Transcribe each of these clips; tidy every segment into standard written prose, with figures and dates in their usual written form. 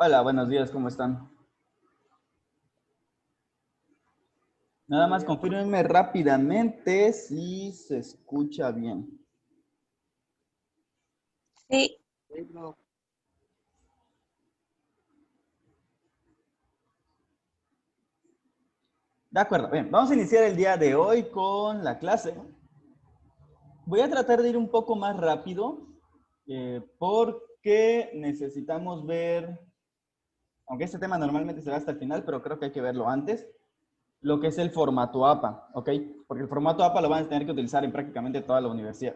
Hola, buenos días, ¿cómo están? Nada más confírmenme rápidamente si se escucha bien. Sí, De acuerdo, bien, vamos a iniciar el día de hoy con la clase. Voy a tratar de ir un poco más rápido porque necesitamos ver, aunque este tema normalmente será hasta el final, pero creo que hay que verlo antes, lo que es el formato APA, ¿ok? Porque el formato APA lo van a tener que utilizar en prácticamente toda la universidad.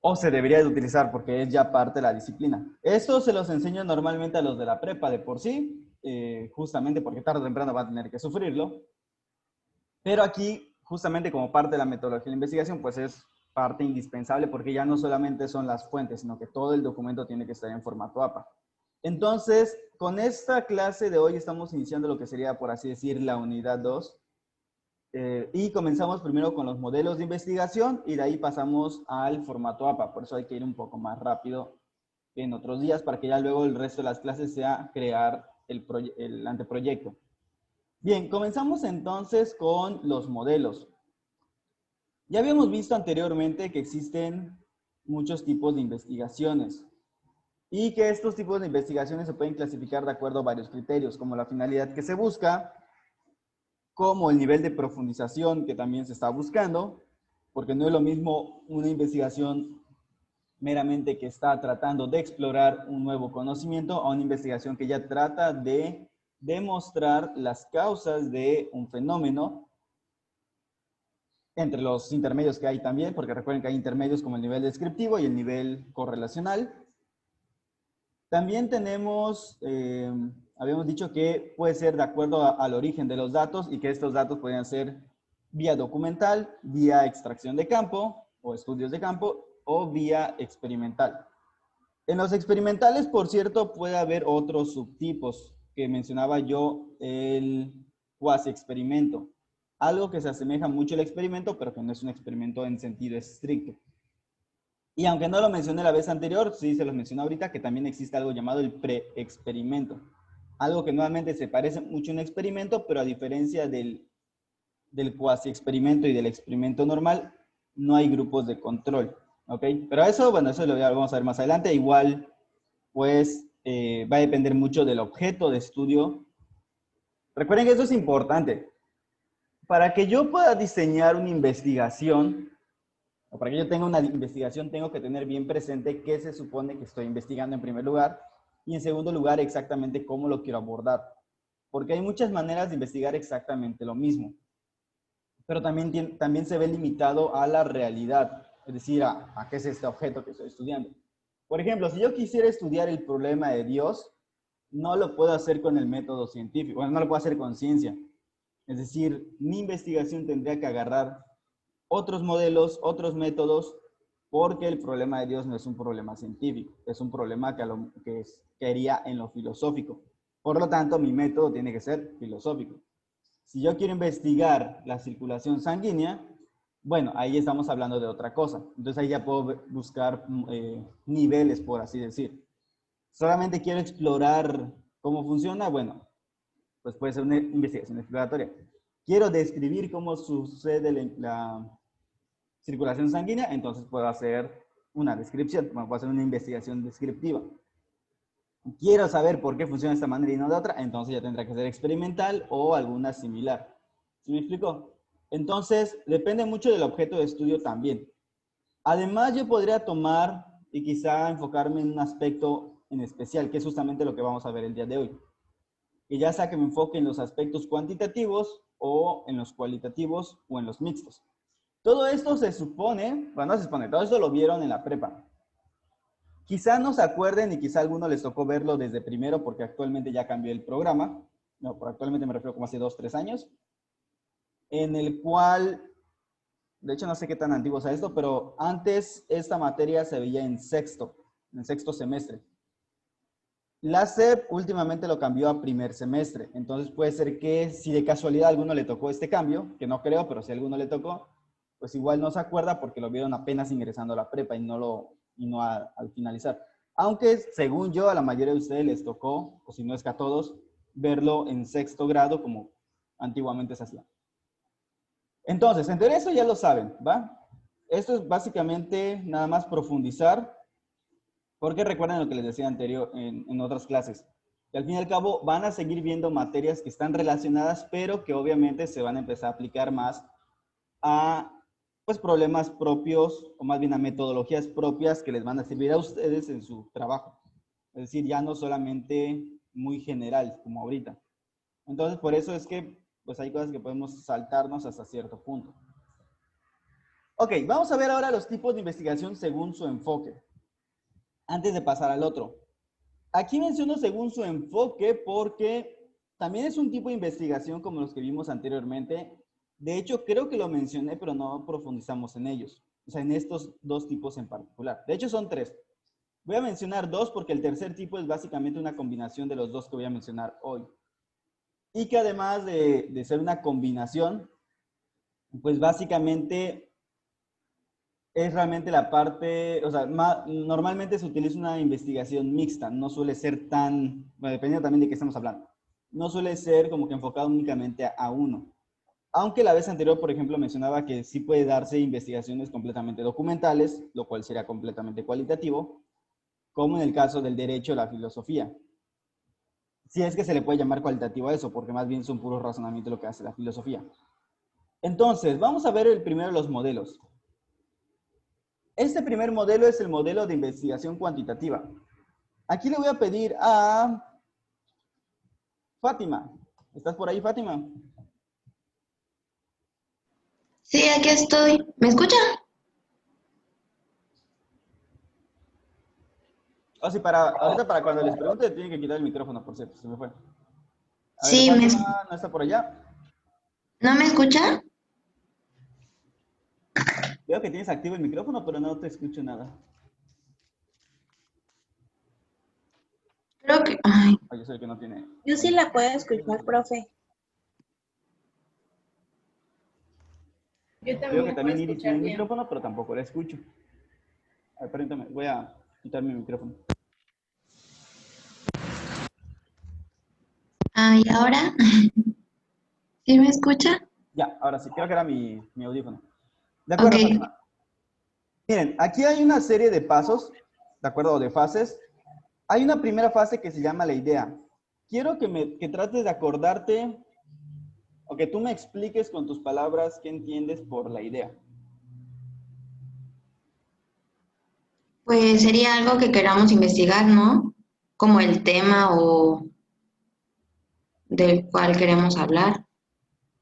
O se debería de utilizar porque es ya parte de la disciplina. Esto se los enseño normalmente a los de la prepa de por sí, justamente porque tarde o temprano van a tener que sufrirlo. Pero aquí, justamente como parte de la metodología de la investigación, pues es parte indispensable porque ya no solamente son las fuentes, sino que todo el documento tiene que estar en formato APA. Entonces, con esta clase de hoy estamos iniciando lo que sería, por así decir, la unidad 2. Y comenzamos primero con los modelos de investigación y de ahí pasamos al formato APA. Por eso hay que ir un poco más rápido que en otros días para que ya luego el resto de las clases sea crear el anteproyecto. Bien, comenzamos entonces con los modelos. Ya habíamos visto anteriormente que existen muchos tipos de investigaciones y que estos tipos de investigaciones se pueden clasificar de acuerdo a varios criterios, como la finalidad que se busca, como el nivel de profundización que también se está buscando, porque no es lo mismo una investigación meramente que está tratando de explorar un nuevo conocimiento a una investigación que ya trata de demostrar las causas de un fenómeno, entre los intermedios que hay también, porque recuerden que hay intermedios como el nivel descriptivo y el nivel correlacional. También tenemos, habíamos dicho que puede ser de acuerdo al origen de los datos y que estos datos pueden ser vía documental, vía extracción de campo o estudios de campo o vía experimental. En los experimentales, por cierto, puede haber otros subtipos que mencionaba yo, el cuasi experimento. Algo que se asemeja mucho al experimento, pero que no es un experimento en sentido estricto. Y aunque no lo mencioné la vez anterior, sí se los mencioné ahorita, que también existe algo llamado el pre-experimento. Algo que nuevamente se parece mucho a un experimento, pero a diferencia del cuasi experimento y del experimento normal, no hay grupos de control. ¿Ok? Pero eso, bueno, eso lo vamos a ver más adelante. Igual, pues, va a depender mucho del objeto de estudio. Recuerden que eso es importante. Para que yo pueda diseñar una investigación, o para que yo tenga una investigación, tengo que tener bien presente qué se supone que estoy investigando en primer lugar y en segundo lugar exactamente cómo lo quiero abordar. Porque hay muchas maneras de investigar exactamente lo mismo, pero también se ve limitado a la realidad, es decir, a qué es este objeto que estoy estudiando. Por ejemplo, si yo quisiera estudiar el problema de Dios, no lo puedo hacer con el método científico, bueno, no lo puedo hacer con ciencia. Es decir, mi investigación tendría que agarrar otros modelos, otros métodos, porque el problema de Dios no es un problema científico, es un problema que haría en lo filosófico. Por lo tanto, mi método tiene que ser filosófico. Si yo quiero investigar la circulación sanguínea, bueno, ahí estamos hablando de otra cosa. Entonces ahí ya puedo buscar niveles, por así decir. Solamente quiero explorar cómo funciona, bueno, pues puede ser una investigación exploratoria. Quiero describir cómo sucede la circulación sanguínea, entonces puedo hacer una descripción, puedo hacer una investigación descriptiva. Quiero saber por qué funciona de esta manera y no de otra, entonces ya tendrá que ser experimental o alguna similar. ¿Sí me explico? Entonces, depende mucho del objeto de estudio también. Además, yo podría tomar y quizá enfocarme en un aspecto en especial, que es justamente lo que vamos a ver el día de hoy. Y ya sea que me enfoque en los aspectos cuantitativos o en los cualitativos o en los mixtos. Todo esto se supone, bueno, no se supone, todo esto lo vieron en la prepa. Quizá no se acuerden y quizá a algunos les tocó verlo desde primero porque actualmente ya cambió el programa. No, por actualmente me refiero como hace 2, 3 años. En el cual, de hecho no sé qué tan antiguo sea esto, pero antes esta materia se veía en sexto semestre. La SEP últimamente lo cambió a primer semestre, entonces puede ser que si de casualidad a alguno le tocó este cambio, que no creo, pero si a alguno le tocó, pues igual no se acuerda porque lo vieron apenas ingresando a la prepa y no al finalizar. Aunque, según yo, a la mayoría de ustedes les tocó, o si no es que a todos, verlo en sexto grado como antiguamente se hacía. Entonces, en teoría eso ya lo saben, ¿va? Esto es básicamente nada más profundizar, porque recuerden lo que les decía anterior en otras clases, que al fin y al cabo van a seguir viendo materias que están relacionadas, pero que obviamente se van a empezar a aplicar más a pues, problemas propios, o más bien a metodologías propias que les van a servir a ustedes en su trabajo. Es decir, ya no solamente muy general como ahorita. Entonces, por eso es que pues hay cosas que podemos saltarnos hasta cierto punto. Ok, vamos a ver ahora los tipos de investigación según su enfoque, antes de pasar al otro. Aquí menciono según su enfoque porque también es un tipo de investigación como los que vimos anteriormente. De hecho, creo que lo mencioné, pero no profundizamos en ellos. O sea, en estos dos tipos en particular. De hecho, son tres. Voy a mencionar dos porque el tercer tipo es básicamente una combinación de los dos que voy a mencionar hoy. Y que además de ser una combinación, pues básicamente es realmente la parte, o sea, normalmente se utiliza una investigación mixta, no suele ser tan, bueno, dependiendo también de qué estamos hablando, no suele ser como que enfocado únicamente a uno. Aunque la vez anterior, por ejemplo, mencionaba que sí puede darse investigaciones completamente documentales, lo cual sería completamente cualitativo, como en el caso del derecho a la filosofía. Si es que se le puede llamar cualitativo a eso, porque más bien son puros razonamientos lo que hace la filosofía. Entonces, vamos a ver el primero de los modelos. Este primer modelo es el modelo de investigación cuantitativa. Aquí le voy a pedir a Fátima. ¿Estás por ahí, Fátima? Sí, aquí estoy. ¿Me escucha? O si ahorita para cuando les pregunte, tienen que quitar el micrófono, por cierto, se me fue. A ver, Sí, Fátima, ¿no está por allá? ¿no me escucha? Veo que tienes activo el micrófono, pero no te escucho nada. Creo que... Ay, Ah, yo soy el que no tiene. Yo sí la puedo escuchar, profe. Yo Veo también que la puedo también Iris tiene escuchar el bien. micrófono, pero tampoco la escucho. A ver, permítame, voy a quitar mi micrófono. ¿y ahora? ¿Sí me escucha? Ya, ahora sí, creo que era mi audífono. De Ok. acuerdo, Fátima. Miren, aquí hay una serie de pasos, ¿de acuerdo? O de fases. Hay una primera fase que se llama la idea. Quiero que trates de acordarte o que tú me expliques con tus palabras qué entiendes por la idea. Pues sería algo que queramos investigar, ¿no? Como el tema o del cual queremos hablar.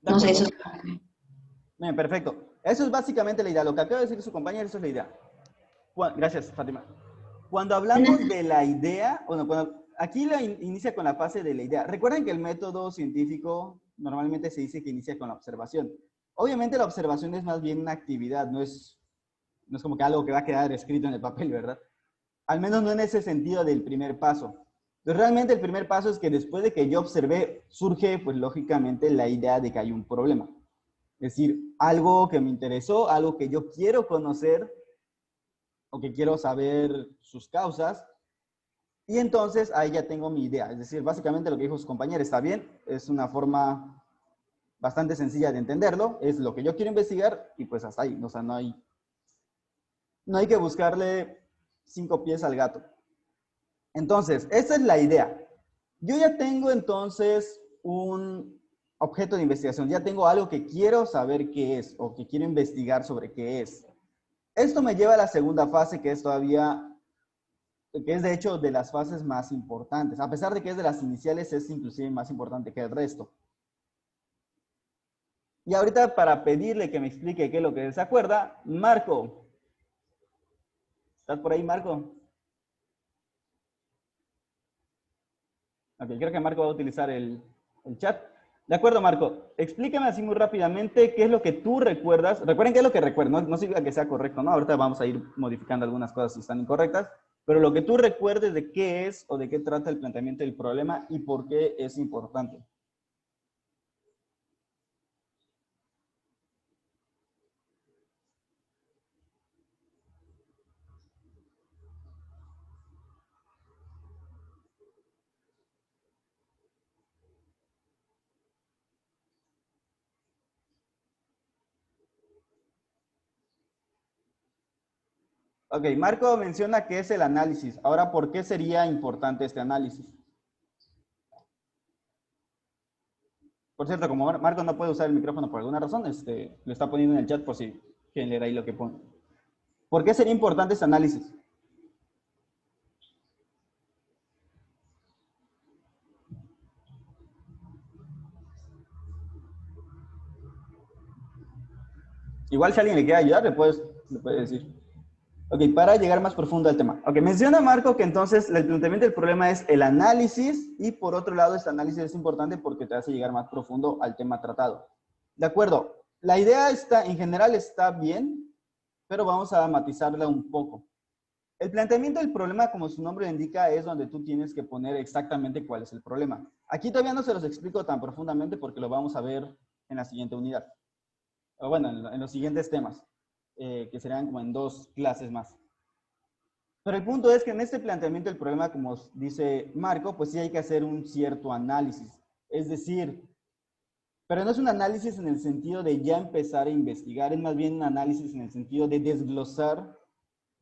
¿De No sé, eso. acuerdo? Bien, perfecto. Eso es básicamente la idea. Lo que acaba de decir su compañero, eso es la idea. Gracias, Fátima. Cuando hablamos de la idea, bueno, aquí inicia con la fase de la idea. Recuerden que el método científico normalmente se dice que inicia con la observación. Obviamente la observación es más bien una actividad, no es como que algo que va a quedar escrito en el papel, ¿verdad? Al menos no en ese sentido del primer paso. Entonces, realmente el primer paso es que después de que yo observé, surge, pues lógicamente, la idea de que hay un problema. Es decir, algo que me interesó, algo que yo quiero conocer o que quiero saber sus causas. Y entonces ahí ya tengo mi idea. Es decir, básicamente lo que dijo su compañera está bien, es una forma bastante sencilla de entenderlo, es lo que yo quiero investigar y pues hasta ahí. O sea, no hay que buscarle 5 pies al gato. Entonces, esa es la idea. Yo ya tengo entonces un objeto de investigación, ya tengo algo que quiero saber qué es o que quiero investigar sobre qué es. Esto me lleva a la segunda fase que es que es de hecho de las fases más importantes. A pesar de que es de las iniciales, es inclusive más importante que el resto. Y ahorita para pedirle que me explique qué es lo que se acuerda, Marco. ¿Estás por ahí, Marco? Ok, creo que Marco va a utilizar el chat. De acuerdo, Marco. Explícame así muy rápidamente qué es lo que tú recuerdas. Recuerden qué es lo que recuerdo. No significa que sea correcto, ¿no? Ahorita vamos a ir modificando algunas cosas si están incorrectas. Pero lo que tú recuerdes de qué es o de qué trata el planteamiento del problema y por qué es importante. Ok, Marco menciona que es el análisis. Ahora, ¿por qué sería importante este análisis? Por cierto, como Marco no puede usar el micrófono por alguna razón, lo está poniendo en el chat por si quieren leer ahí lo que pone. ¿Por qué sería importante este análisis? Igual si alguien le quiere ayudar, le puede decir. Ok, para llegar más profundo al tema. Ok, menciona Marco que entonces el planteamiento del problema es el análisis y por otro lado este análisis es importante porque te hace llegar más profundo al tema tratado. De acuerdo, la idea está, en general está bien, pero vamos a matizarla un poco. El planteamiento del problema, como su nombre lo indica, es donde tú tienes que poner exactamente cuál es el problema. Aquí todavía no se los explico tan profundamente porque lo vamos a ver en la siguiente unidad. O bueno, en los siguientes temas, que serán como en 2 clases más. Pero el punto es que en este planteamiento del problema, como dice Marco, pues sí hay que hacer un cierto análisis. Es decir, pero no es un análisis en el sentido de ya empezar a investigar, es más bien un análisis en el sentido de desglosar,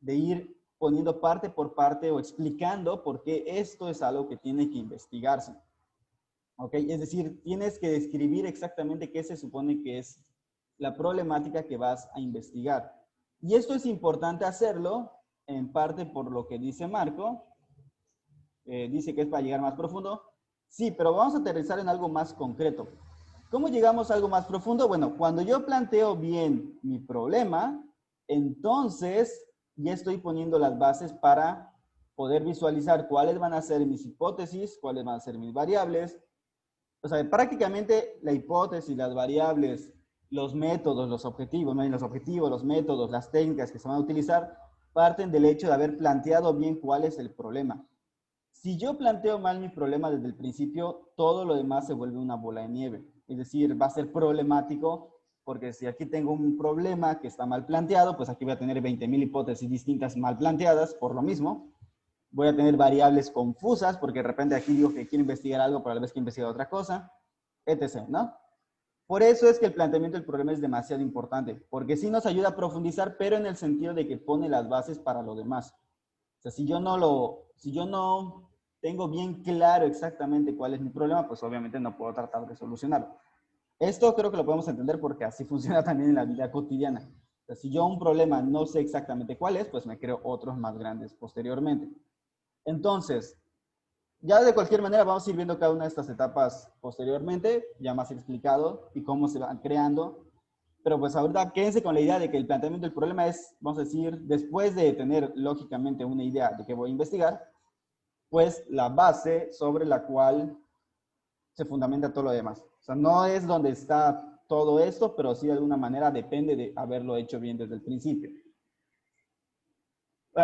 de ir poniendo parte por parte o explicando por qué esto es algo que tiene que investigarse. ¿Ok? Es decir, tienes que describir exactamente qué se supone que es la problemática que vas a investigar. Y esto es importante hacerlo, en parte por lo que dice Marco. Dice que es para llegar más profundo. Sí, pero vamos a aterrizar en algo más concreto. ¿Cómo llegamos a algo más profundo? Bueno, cuando yo planteo bien mi problema, entonces ya estoy poniendo las bases para poder visualizar cuáles van a ser mis hipótesis, cuáles van a ser mis variables. O sea, prácticamente la hipótesis, las variables, los métodos, los objetivos, ¿no? Los objetivos, los métodos, las técnicas que se van a utilizar, parten del hecho de haber planteado bien cuál es el problema. Si yo planteo mal mi problema desde el principio, todo lo demás se vuelve una bola de nieve. Es decir, va a ser problemático porque si aquí tengo un problema que está mal planteado, pues aquí voy a tener 20,000 hipótesis distintas mal planteadas por lo mismo. Voy a tener variables confusas porque de repente aquí digo que quiero investigar algo, pero a la vez que investigar otra cosa, etc., ¿no? Por eso es que el planteamiento del problema es demasiado importante, porque sí nos ayuda a profundizar, pero en el sentido de que pone las bases para lo demás. O sea, si yo no tengo bien claro exactamente cuál es mi problema, pues obviamente no puedo tratar de solucionarlo. Esto creo que lo podemos entender porque así funciona también en la vida cotidiana. O sea, si yo un problema no sé exactamente cuál es, pues me creo otros más grandes posteriormente. Entonces, ya de cualquier manera vamos a ir viendo cada una de estas etapas posteriormente, ya más explicado y cómo se van creando. Pero pues ahorita quédense con la idea de que el planteamiento del problema es, vamos a decir, después de tener lógicamente una idea de qué voy a investigar, pues la base sobre la cual se fundamenta todo lo demás. O sea, no es donde está todo esto, pero sí de alguna manera depende de haberlo hecho bien desde el principio.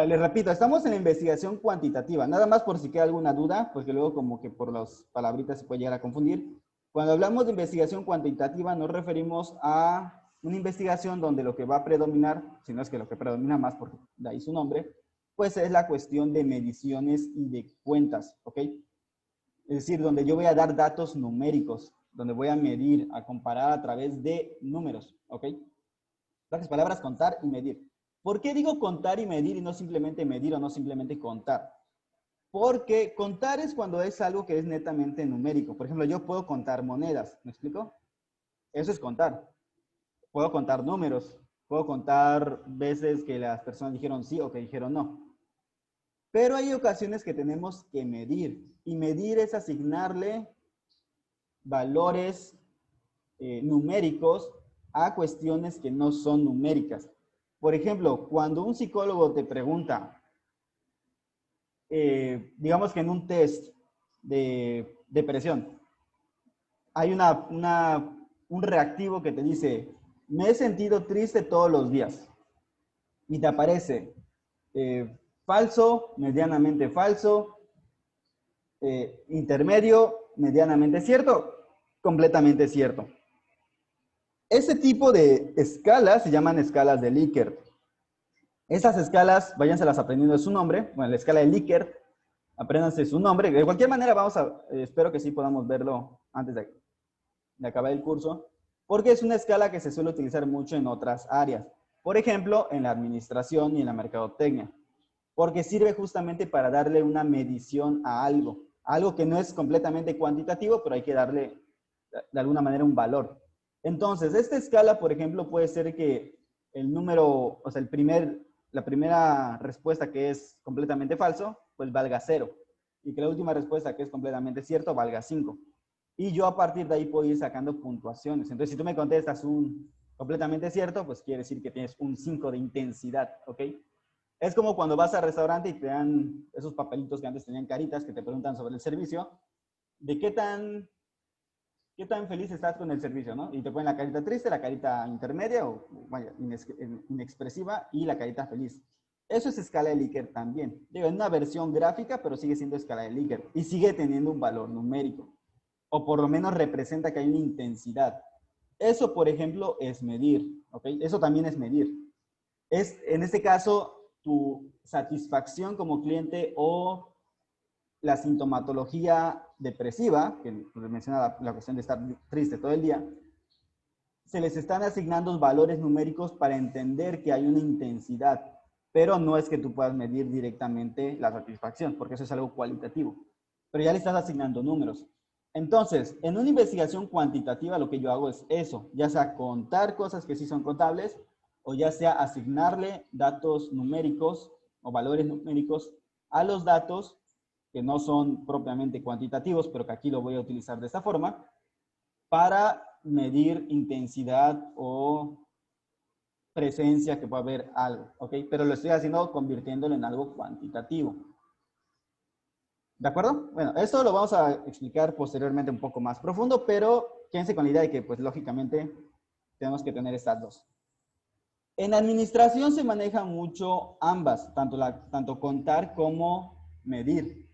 Les repito, estamos en la investigación cuantitativa. Nada más por si queda alguna duda, porque luego como que por las palabritas se puede llegar a confundir. Cuando hablamos de investigación cuantitativa nos referimos a una investigación donde lo que va a predominar, si no es que lo que predomina más, porque de ahí su nombre, pues es la cuestión de mediciones y de cuentas, ¿ok? Es decir, donde yo voy a dar datos numéricos, donde voy a medir, a comparar a través de números, ¿ok? Las palabras contar y medir. ¿Por qué digo contar y medir y no simplemente medir o no simplemente contar? Porque contar es cuando es algo que es netamente numérico. Por ejemplo, yo puedo contar monedas, ¿me explico? Eso es contar. Puedo contar números, puedo contar veces que las personas dijeron sí o que dijeron no. Pero hay ocasiones que tenemos que medir. Y medir es asignarle valores numéricos a cuestiones que no son numéricas. Por ejemplo, cuando un psicólogo te pregunta, digamos que en un test de depresión, hay un reactivo que te dice, me he sentido triste todos los días. Y te aparece falso, medianamente falso, intermedio, medianamente cierto, completamente cierto. Ese tipo de escalas se llaman escalas de Likert. Esas escalas, váyanselas aprendiendo de su nombre. Bueno, la escala de Likert, apréndanse su nombre. De cualquier manera, espero que sí podamos verlo antes de acabar el curso, porque es una escala que se suele utilizar mucho en otras áreas. Por ejemplo, en la administración y en la mercadotecnia, porque sirve justamente para darle una medición a algo que no es completamente cuantitativo, pero hay que darle de alguna manera un valor. Entonces, esta escala, por ejemplo, puede ser que el número, o sea, la primera respuesta que es completamente falso, pues valga 0. Y que la última respuesta que es completamente cierto valga 5. Y yo a partir de ahí puedo ir sacando puntuaciones. Entonces, si tú me contestas un completamente cierto, pues quiere decir que tienes un 5 de intensidad, ¿ok? Es como cuando vas al restaurante y te dan esos papelitos que antes tenían caritas que te preguntan sobre el servicio, de qué tan feliz estás con el servicio, ¿no? Y te ponen la carita triste, la carita intermedia o vaya, inexpresiva y la carita feliz. Eso es escala de Likert también. Digo, en una versión gráfica, pero sigue siendo escala de Likert y sigue teniendo un valor numérico. O por lo menos representa que hay una intensidad. Eso, por ejemplo, es medir, ¿ok? Eso también es medir. Es, en este caso, tu satisfacción como cliente o la sintomatología depresiva, que menciona la cuestión de estar triste todo el día, se les están asignando valores numéricos para entender que hay una intensidad, pero no es que tú puedas medir directamente la satisfacción, porque eso es algo cualitativo, pero ya le estás asignando números. Entonces, en una investigación cuantitativa lo que yo hago es eso, ya sea contar cosas que sí son contables, o ya sea asignarle datos numéricos o valores numéricos a los datos que no son propiamente cuantitativos, pero que aquí lo voy a utilizar de esta forma, para medir intensidad o presencia que pueda haber algo, ¿ok? Pero lo estoy haciendo convirtiéndolo en algo cuantitativo. ¿De acuerdo? Bueno, eso lo vamos a explicar posteriormente un poco más profundo, pero quédense con la idea de que, pues, lógicamente, tenemos que tener estas dos. En administración se maneja mucho ambas, tanto contar como medir.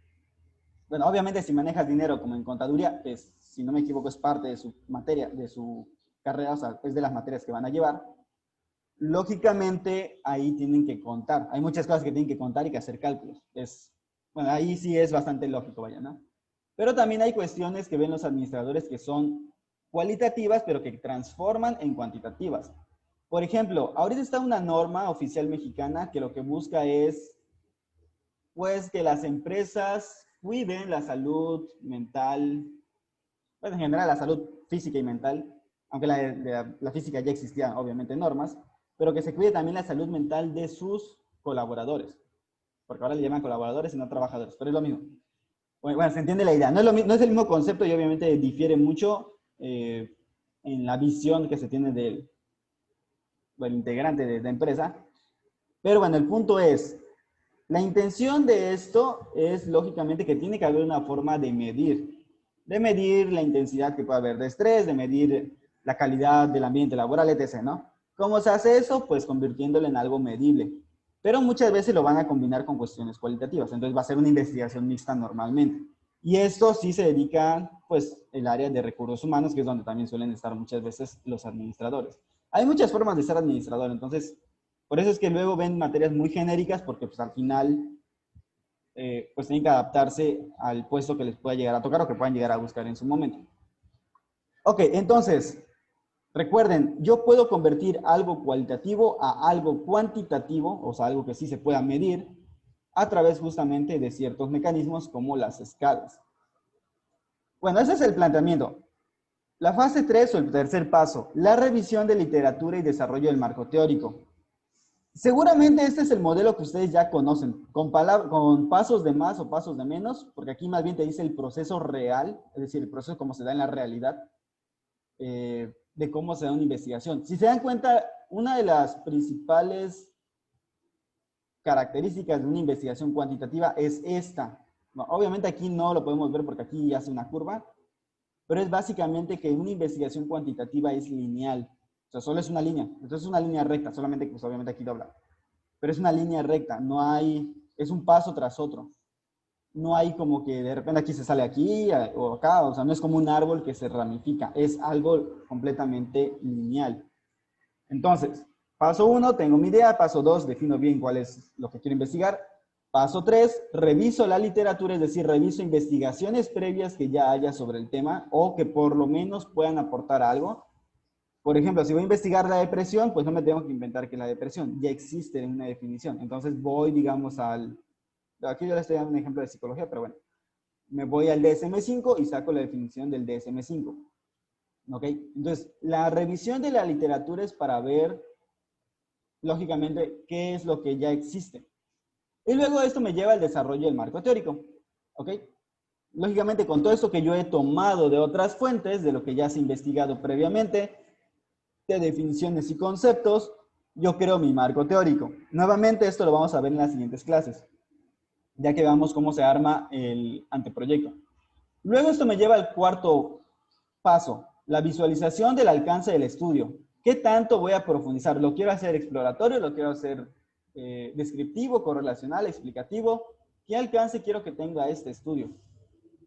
Bueno, obviamente si manejas dinero como en contaduría, que si no me equivoco es parte de su materia, de su carrera, o sea, es de las materias que van a llevar, lógicamente ahí tienen que contar. Hay muchas cosas que tienen que contar y que hacer cálculos. Bueno, ahí sí es bastante lógico, vaya, ¿no? Pero también hay cuestiones que ven los administradores que son cualitativas, pero que transforman en cuantitativas. Por ejemplo, ahorita está una norma oficial mexicana que lo que busca es, pues, que las empresas cuiden la salud mental, pues en general la salud física y mental, aunque la física ya existía, obviamente, normas, pero que se cuide también la salud mental de sus colaboradores, porque ahora le llaman colaboradores y no trabajadores, pero es lo mismo. Bueno, se entiende la idea, no es el mismo concepto y obviamente difiere mucho en la visión que se tiene del integrante de la empresa, pero bueno, el punto es, la intención de esto es, lógicamente, que tiene que haber una forma de medir la intensidad que puede haber de estrés, de medir la calidad del ambiente laboral, etc., ¿no? ¿Cómo se hace eso? Pues convirtiéndolo en algo medible. Pero muchas veces lo van a combinar con cuestiones cualitativas, entonces va a ser una investigación mixta normalmente. Y esto sí se dedica, pues, el área de recursos humanos, que es donde también suelen estar muchas veces los administradores. Hay muchas formas de ser administrador, entonces, por eso es que luego ven materias muy genéricas, porque pues al final, pues tienen que adaptarse al puesto que les pueda llegar a tocar o que puedan llegar a buscar en su momento. Ok, entonces, recuerden, yo puedo convertir algo cualitativo a algo cuantitativo, o sea, algo que sí se pueda medir, a través justamente de ciertos mecanismos como las escalas. Bueno, ese es el planteamiento. La fase 3 o el tercer paso, la revisión de literatura y desarrollo del marco teórico. Seguramente este es el modelo que ustedes ya conocen, con pasos de más o pasos de menos, porque aquí más bien te dice el proceso real, es decir, el proceso como se da en la realidad, de cómo se da una investigación. Si se dan cuenta, una de las principales características de una investigación cuantitativa es esta. No, obviamente aquí no lo podemos ver porque aquí hace una curva, pero es básicamente que una investigación cuantitativa es lineal. O sea, solo es una línea. Entonces es una línea recta, solamente que pues, obviamente aquí dobla. Pero es una línea recta, no hay, es un paso tras otro. No hay como que de repente aquí se sale aquí o acá, o sea, no es como un árbol que se ramifica, es algo completamente lineal. Entonces, paso 1, tengo mi idea. Paso 2, defino bien cuál es lo que quiero investigar. Paso 3, reviso la literatura, es decir, reviso investigaciones previas que ya haya sobre el tema o que por lo menos puedan aportar algo. Por ejemplo, si voy a investigar la depresión, pues no me tengo que inventar que la depresión ya existe en una definición. Entonces voy, digamos, aquí yo le estoy dando un ejemplo de psicología, pero bueno, me voy al DSM-5 y saco la definición del DSM-5. ¿Ok? Entonces, la revisión de la literatura es para ver, lógicamente, qué es lo que ya existe. Y luego esto me lleva al desarrollo del marco teórico. ¿Ok? Lógicamente, con todo esto que yo he tomado de otras fuentes, de lo que ya se ha investigado previamente, de definiciones y conceptos, yo creo mi marco teórico. Nuevamente, esto lo vamos a ver en las siguientes clases, ya que veamos cómo se arma el anteproyecto. Luego esto me lleva al cuarto paso, la visualización del alcance del estudio. ¿Qué tanto voy a profundizar? ¿Lo quiero hacer exploratorio? ¿Lo quiero hacer descriptivo, correlacional, explicativo? ¿Qué alcance quiero que tenga este estudio?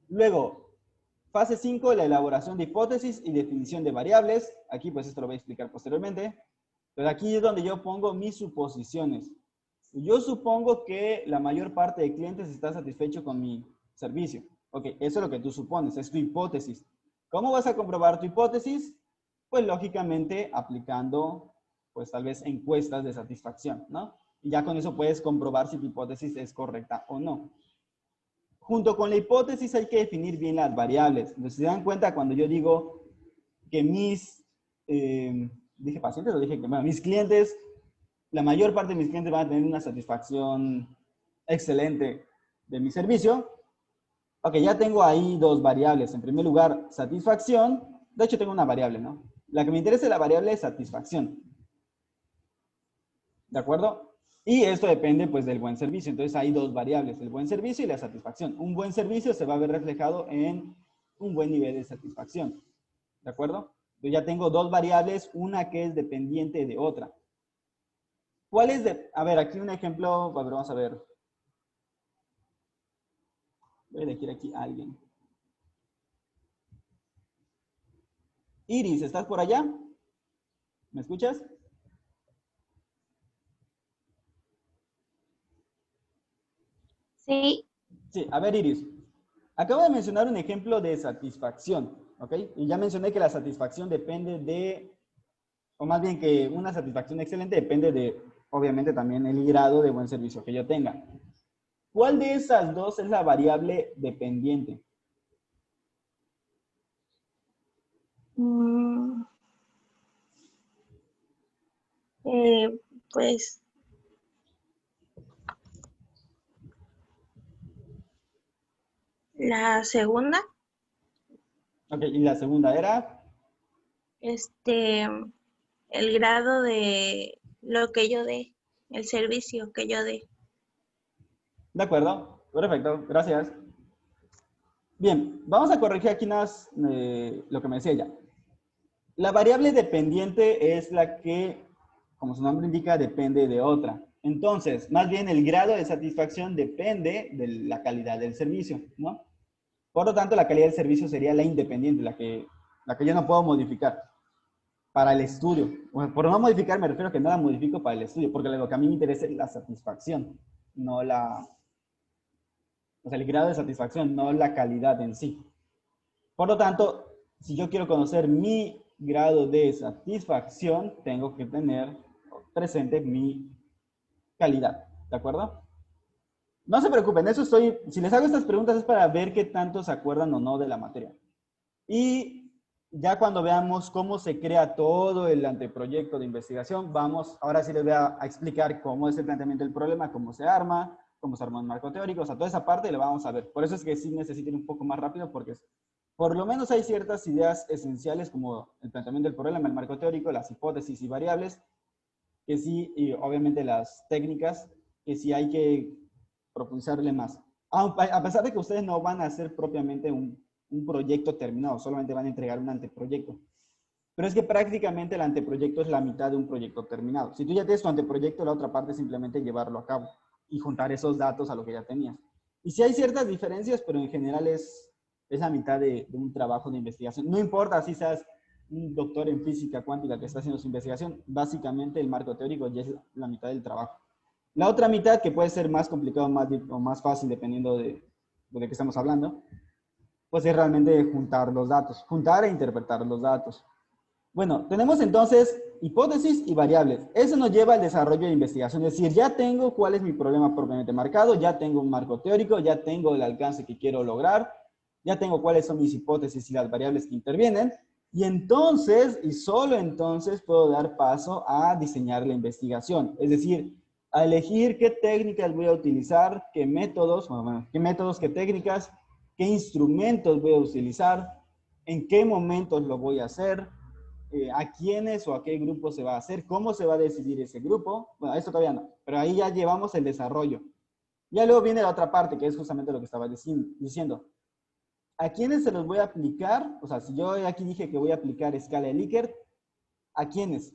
Luego, fase 5, la elaboración de hipótesis y definición de variables. Aquí pues esto lo voy a explicar posteriormente. Pero aquí es donde yo pongo mis suposiciones. Yo supongo que la mayor parte de clientes está satisfecho con mi servicio. Ok, eso es lo que tú supones, es tu hipótesis. ¿Cómo vas a comprobar tu hipótesis? Pues lógicamente aplicando, pues tal vez encuestas de satisfacción, ¿no? Y ya con eso puedes comprobar si tu hipótesis es correcta o no. Junto con la hipótesis hay que definir bien las variables. Entonces, si se dan cuenta, cuando yo digo que dije pacientes o dije que, bueno, mis clientes, la mayor parte de mis clientes van a tener una satisfacción excelente de mi servicio. Ok, ya tengo ahí dos variables. En primer lugar, satisfacción. De hecho, tengo una variable, ¿no? La que me interesa es la variable satisfacción. ¿De acuerdo? Y esto depende, pues, del buen servicio. Entonces, hay dos variables, el buen servicio y la satisfacción. Un buen servicio se va a ver reflejado en un buen nivel de satisfacción. ¿De acuerdo? Entonces, ya tengo dos variables, una que es dependiente de otra. ¿Cuál es de...? A ver, aquí un ejemplo, a ver, vamos a ver. Voy a elegir aquí a alguien. Iris, ¿estás por allá? ¿Me escuchas? Sí, Sí, a ver, Iris. Acabo de mencionar un ejemplo de satisfacción, ¿ok? Y ya mencioné que la satisfacción depende de, o más bien que una satisfacción excelente depende de, obviamente, también el grado de buen servicio que yo tenga. ¿Cuál de esas dos es la variable dependiente? mm, eh, pues la segunda, Ok, y la segunda era, este, el grado de lo que yo dé, el servicio que yo dé. de acuerdo, perfecto, gracias. Bien, vamos a corregir aquí más lo que me decía ella. La variable dependiente es la que, como su nombre indica, depende de otra. Entonces, más bien el grado de satisfacción depende de la calidad del servicio, ¿no? Por lo tanto, la calidad del servicio sería la independiente, la que yo no puedo modificar para el estudio. Bueno, por no modificar me refiero a que no la modifico para el estudio, porque lo que a mí me interesa es la satisfacción, no o sea, el grado de satisfacción, no la calidad en sí. Por lo tanto, si yo quiero conocer mi grado de satisfacción, tengo que tener presente mi calidad, ¿de acuerdo? No se preocupen, si les hago estas preguntas es para ver qué tanto se acuerdan o no de la materia. Y ya cuando veamos cómo se crea todo el anteproyecto de investigación, ahora sí les voy a explicar cómo es el planteamiento del problema, cómo se arma un marco teórico, o sea, toda esa parte la vamos a ver. Por eso es que sí necesiten un poco más rápido, porque por lo menos hay ciertas ideas esenciales como el planteamiento del problema, el marco teórico, las hipótesis y variables, que sí, y obviamente las técnicas, que sí hay que profundizarle más. A pesar de que ustedes no van a hacer propiamente un proyecto terminado, solamente van a entregar un anteproyecto. Pero es que prácticamente el anteproyecto es la mitad de un proyecto terminado. Si tú ya tienes tu anteproyecto, la otra parte es simplemente llevarlo a cabo y juntar esos datos a lo que ya tenías. Y sí hay ciertas diferencias, pero en general es la mitad de un trabajo de investigación. No importa si seas un doctor en física cuántica que está haciendo su investigación, básicamente el marco teórico ya es la mitad del trabajo. La otra mitad, que puede ser más complicado o más fácil dependiendo de qué estamos hablando, pues es realmente juntar los datos, juntar e interpretar los datos. Bueno, tenemos entonces hipótesis y variables. Eso nos lleva al desarrollo de investigación. Es decir, ya tengo cuál es mi problema propiamente marcado, ya tengo un marco teórico, ya tengo el alcance que quiero lograr, ya tengo cuáles son mis hipótesis y las variables que intervienen. Y entonces, y solo entonces, puedo dar paso a diseñar la investigación. Es decir, a elegir qué técnicas voy a utilizar, qué métodos, qué técnicas, qué instrumentos voy a utilizar, en qué momentos lo voy a hacer, a quiénes o a qué grupo se va a hacer, cómo se va a decidir ese grupo. Bueno, esto todavía no, pero ahí ya llevamos el desarrollo. Ya luego viene la otra parte, que es justamente lo que estaba diciendo. ¿A quiénes se los voy a aplicar? O sea, si yo aquí dije que voy a aplicar escala de Likert, ¿a quiénes?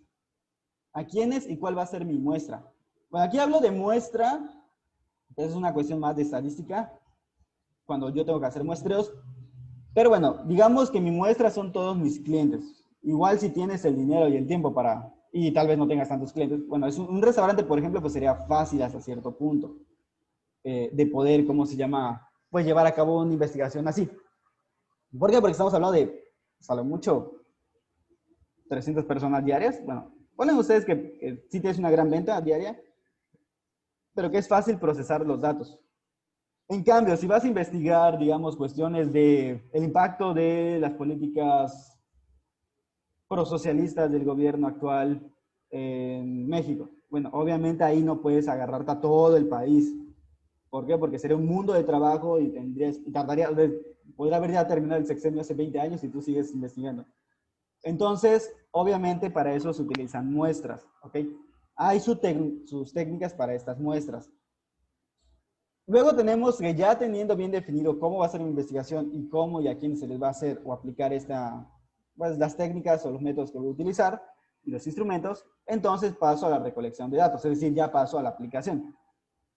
¿A quiénes y cuál va a ser mi muestra? Bueno, aquí hablo de muestra, es una cuestión más de estadística, cuando yo tengo que hacer muestreos. Pero bueno, digamos que mi muestra son todos mis clientes. Igual si tienes el dinero y el tiempo para, y tal vez no tengas tantos clientes, bueno, es un restaurante, por ejemplo, pues sería fácil hasta cierto punto de poder, ¿cómo se llama? Pues llevar a cabo una investigación así. ¿Por qué? Porque estamos hablando de, pues a lo mucho, 300 personas diarias. Bueno, ponen ustedes que sí tienes una gran venta diaria, pero que es fácil procesar los datos. En cambio, si vas a investigar, digamos, cuestiones de el impacto de las políticas prosocialistas del gobierno actual en México, bueno, obviamente ahí no puedes agarrarte a todo el país. ¿Por qué? Porque sería un mundo de trabajo y podría haber ya terminado el sexenio hace 20 años y tú sigues investigando. Entonces, obviamente para eso se utilizan muestras, ¿ok? Hay sus técnicas para estas muestras. Luego tenemos que ya teniendo bien definido cómo va a ser la investigación y cómo y a quién se les va a hacer o aplicar pues, las técnicas o los métodos que voy a utilizar y los instrumentos, entonces paso a la recolección de datos, es decir, ya paso a la aplicación.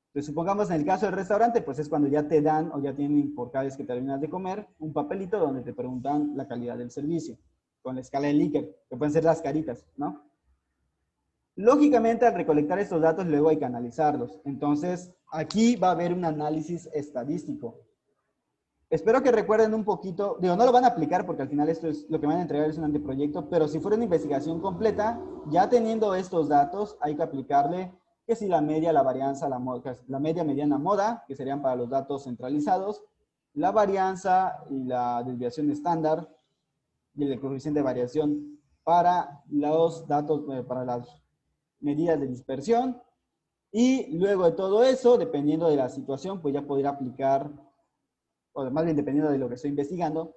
Entonces, supongamos en el caso del restaurante, pues es cuando ya te dan o ya tienen por cada vez que terminas de comer un papelito donde te preguntan la calidad del servicio, con la escala de Likert, que pueden ser las caritas, ¿no? Lógicamente, al recolectar estos datos, luego hay que analizarlos. Entonces, aquí va a haber un análisis estadístico. Espero que recuerden un poquito, digo, no lo van a aplicar porque al final esto es lo que van a entregar es un anteproyecto, pero si fuera una investigación completa, ya teniendo estos datos, hay que aplicarle que si la media, la varianza, la media, mediana, moda, que serían para los datos centralizados, la varianza y la desviación estándar y el coeficiente de variación para los datos, para las medidas de dispersión, y luego de todo eso, dependiendo de la situación, pues ya podría aplicar, o más bien dependiendo de lo que estoy investigando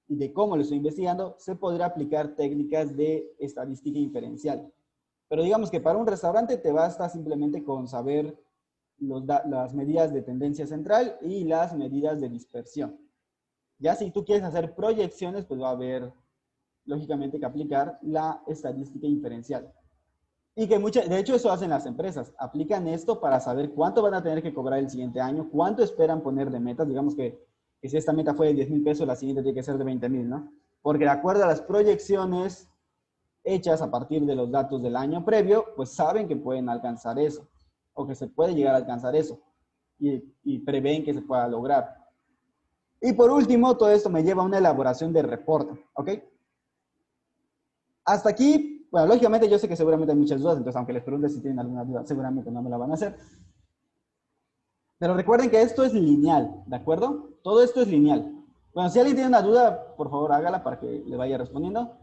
y de cómo lo estoy investigando, se podrá aplicar técnicas de estadística inferencial. Pero digamos que para un restaurante te basta simplemente con saber las medidas de tendencia central y las medidas de dispersión. Ya si tú quieres hacer proyecciones, pues va a haber, lógicamente, que aplicar la estadística inferencial. Y que de hecho eso hacen las empresas, aplican esto para saber cuánto van a tener que cobrar el siguiente año, cuánto esperan poner de metas, digamos que si esta meta fue de 10,000 pesos, la siguiente tiene que ser de 20,000, ¿no? Porque de acuerdo a las proyecciones hechas a partir de los datos del año previo, pues saben que pueden alcanzar eso, o que se puede llegar a alcanzar eso, y prevén que se pueda lograr. Y por último, todo esto me lleva a una elaboración de reporte, ¿ok? Hasta aquí, bueno, lógicamente yo sé que seguramente hay muchas dudas, entonces aunque les pregunte si tienen alguna duda, seguramente no me la van a hacer. Pero recuerden que esto es lineal, ¿de acuerdo? Todo esto es lineal. Bueno, si alguien tiene una duda, por favor hágala para que le vaya respondiendo.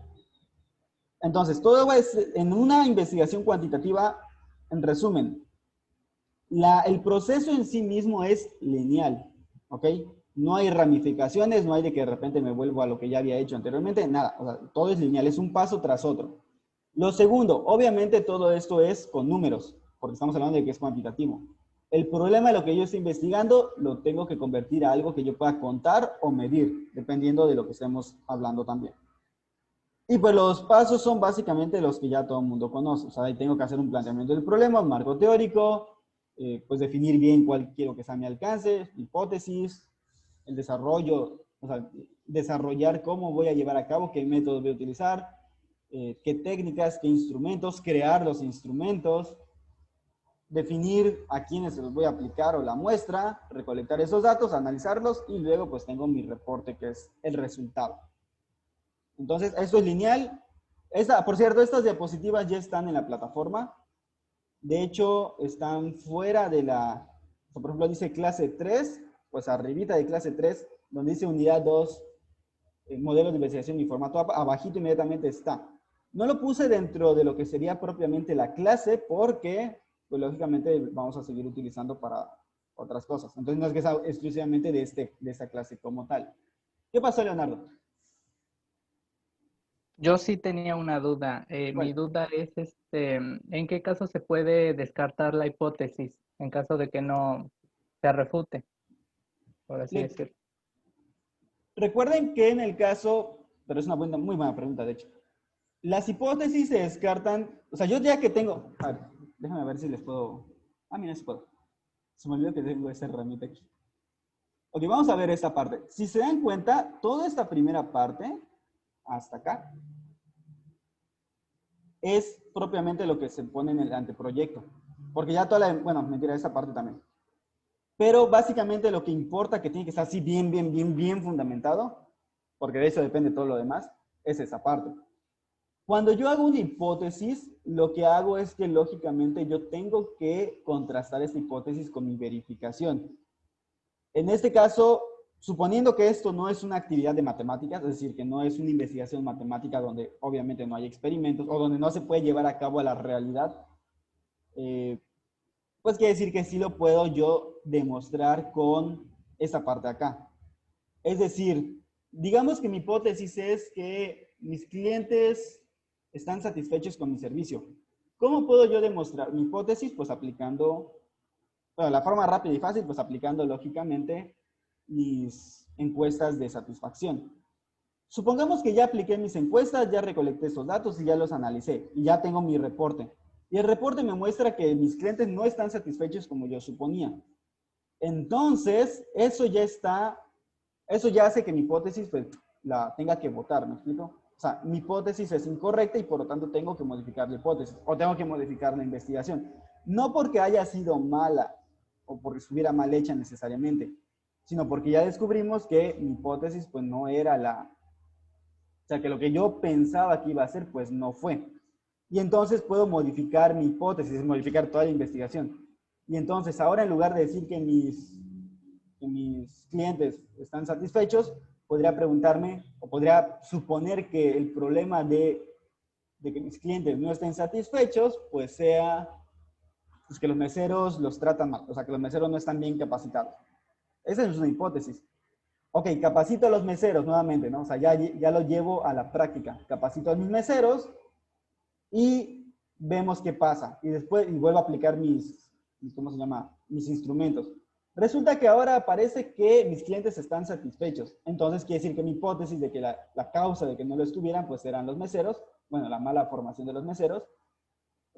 Entonces, todo es en una investigación cuantitativa, en resumen, el proceso en sí mismo es lineal, ¿ok? No hay ramificaciones, no hay de que de repente me vuelvo a lo que ya había hecho anteriormente, nada, o sea, todo es lineal, es un paso tras otro. Lo segundo, obviamente todo esto es con números, porque estamos hablando de que es cuantitativo. El problema de lo que yo estoy investigando lo tengo que convertir a algo que yo pueda contar o medir, dependiendo de lo que estemos hablando también. Y pues los pasos son básicamente los que ya todo el mundo conoce. O sea, ahí tengo que hacer un planteamiento del problema, un marco teórico, pues definir bien cuál quiero que sea mi alcance, hipótesis, el desarrollo, o sea, desarrollar cómo voy a llevar a cabo, qué métodos voy a utilizar, qué técnicas, qué instrumentos, crear los instrumentos, definir a quiénes se los voy a aplicar o la muestra, recolectar esos datos, analizarlos y luego pues tengo mi reporte que es el resultado. Entonces, esto es lineal. Por cierto, estas diapositivas ya están en la plataforma. De hecho, están fuera de la... Por ejemplo, dice clase 3, pues arribita de clase 3, donde dice unidad 2, modelos de investigación y formato, abajito inmediatamente está. No lo puse dentro de lo que sería propiamente la clase porque, pues lógicamente, vamos a seguir utilizando para otras cosas. Entonces, no es que sea exclusivamente de esta clase como tal. ¿Qué pasó, Leonardo? Yo sí tenía una duda. Mi ¿Cuál? duda es, ¿en qué caso se puede descartar la hipótesis en caso de que no se refute, por así decirlo? Recuerden que en el caso, pero es una muy buena pregunta, de hecho. Las hipótesis se descartan, o sea, yo ya que tengo, a ver, déjame ver si les puedo, mira, sí puedo. Se me olvidó que tengo esa herramienta aquí. Ok, vamos a ver esta parte. Si se dan cuenta, toda esta primera parte, hasta acá, es propiamente lo que se pone en el anteproyecto. Porque ya toda la, bueno, mentira, esta parte también. Pero básicamente lo que importa, que tiene que estar así bien fundamentado, porque de eso depende todo lo demás, es esa parte. Cuando yo hago una hipótesis, lo que hago es que lógicamente yo tengo que contrastar esta hipótesis con mi verificación. En este caso, suponiendo que esto no es una actividad de matemáticas, es decir, que no es una investigación matemática donde obviamente no hay experimentos o donde no se puede llevar a cabo a la realidad, pues quiere decir que sí lo puedo yo demostrar con esta parte de acá. Es decir, digamos que mi hipótesis es que mis clientes están satisfechos con mi servicio. ¿Cómo puedo yo demostrar mi hipótesis? Pues aplicando, bueno, la forma rápida y fácil, pues aplicando lógicamente mis encuestas de satisfacción. Supongamos que ya apliqué mis encuestas, ya recolecté esos datos y ya los analicé y ya tengo mi reporte. Y el reporte me muestra que mis clientes no están satisfechos como yo suponía. Entonces, eso ya hace que mi hipótesis pues, la tenga que votar, ¿me explico? O sea, mi hipótesis es incorrecta y por lo tanto tengo que modificar la hipótesis o tengo que modificar la investigación. No porque haya sido mala o porque estuviera mal hecha necesariamente, sino porque ya descubrimos que mi hipótesis pues no era o sea, que lo que yo pensaba que iba a hacer pues no fue. Y entonces puedo modificar mi hipótesis, modificar toda la investigación. Y entonces ahora en lugar de decir que mis clientes están satisfechos, podría preguntarme o podría suponer que el problema de que mis clientes no estén satisfechos, pues sea pues que los meseros los tratan mal, o sea, que los meseros no están bien capacitados. Esa es una hipótesis. Ok, capacito a los meseros nuevamente, ¿no? O sea, ya lo llevo a la práctica. Capacito a mis meseros y vemos qué pasa. Y después vuelvo a aplicar ¿cómo se llama? Mis instrumentos. Resulta que ahora parece que mis clientes están satisfechos. Entonces quiere decir que mi hipótesis de que la causa de que no lo estuvieran, pues eran los meseros, bueno, la mala formación de los meseros,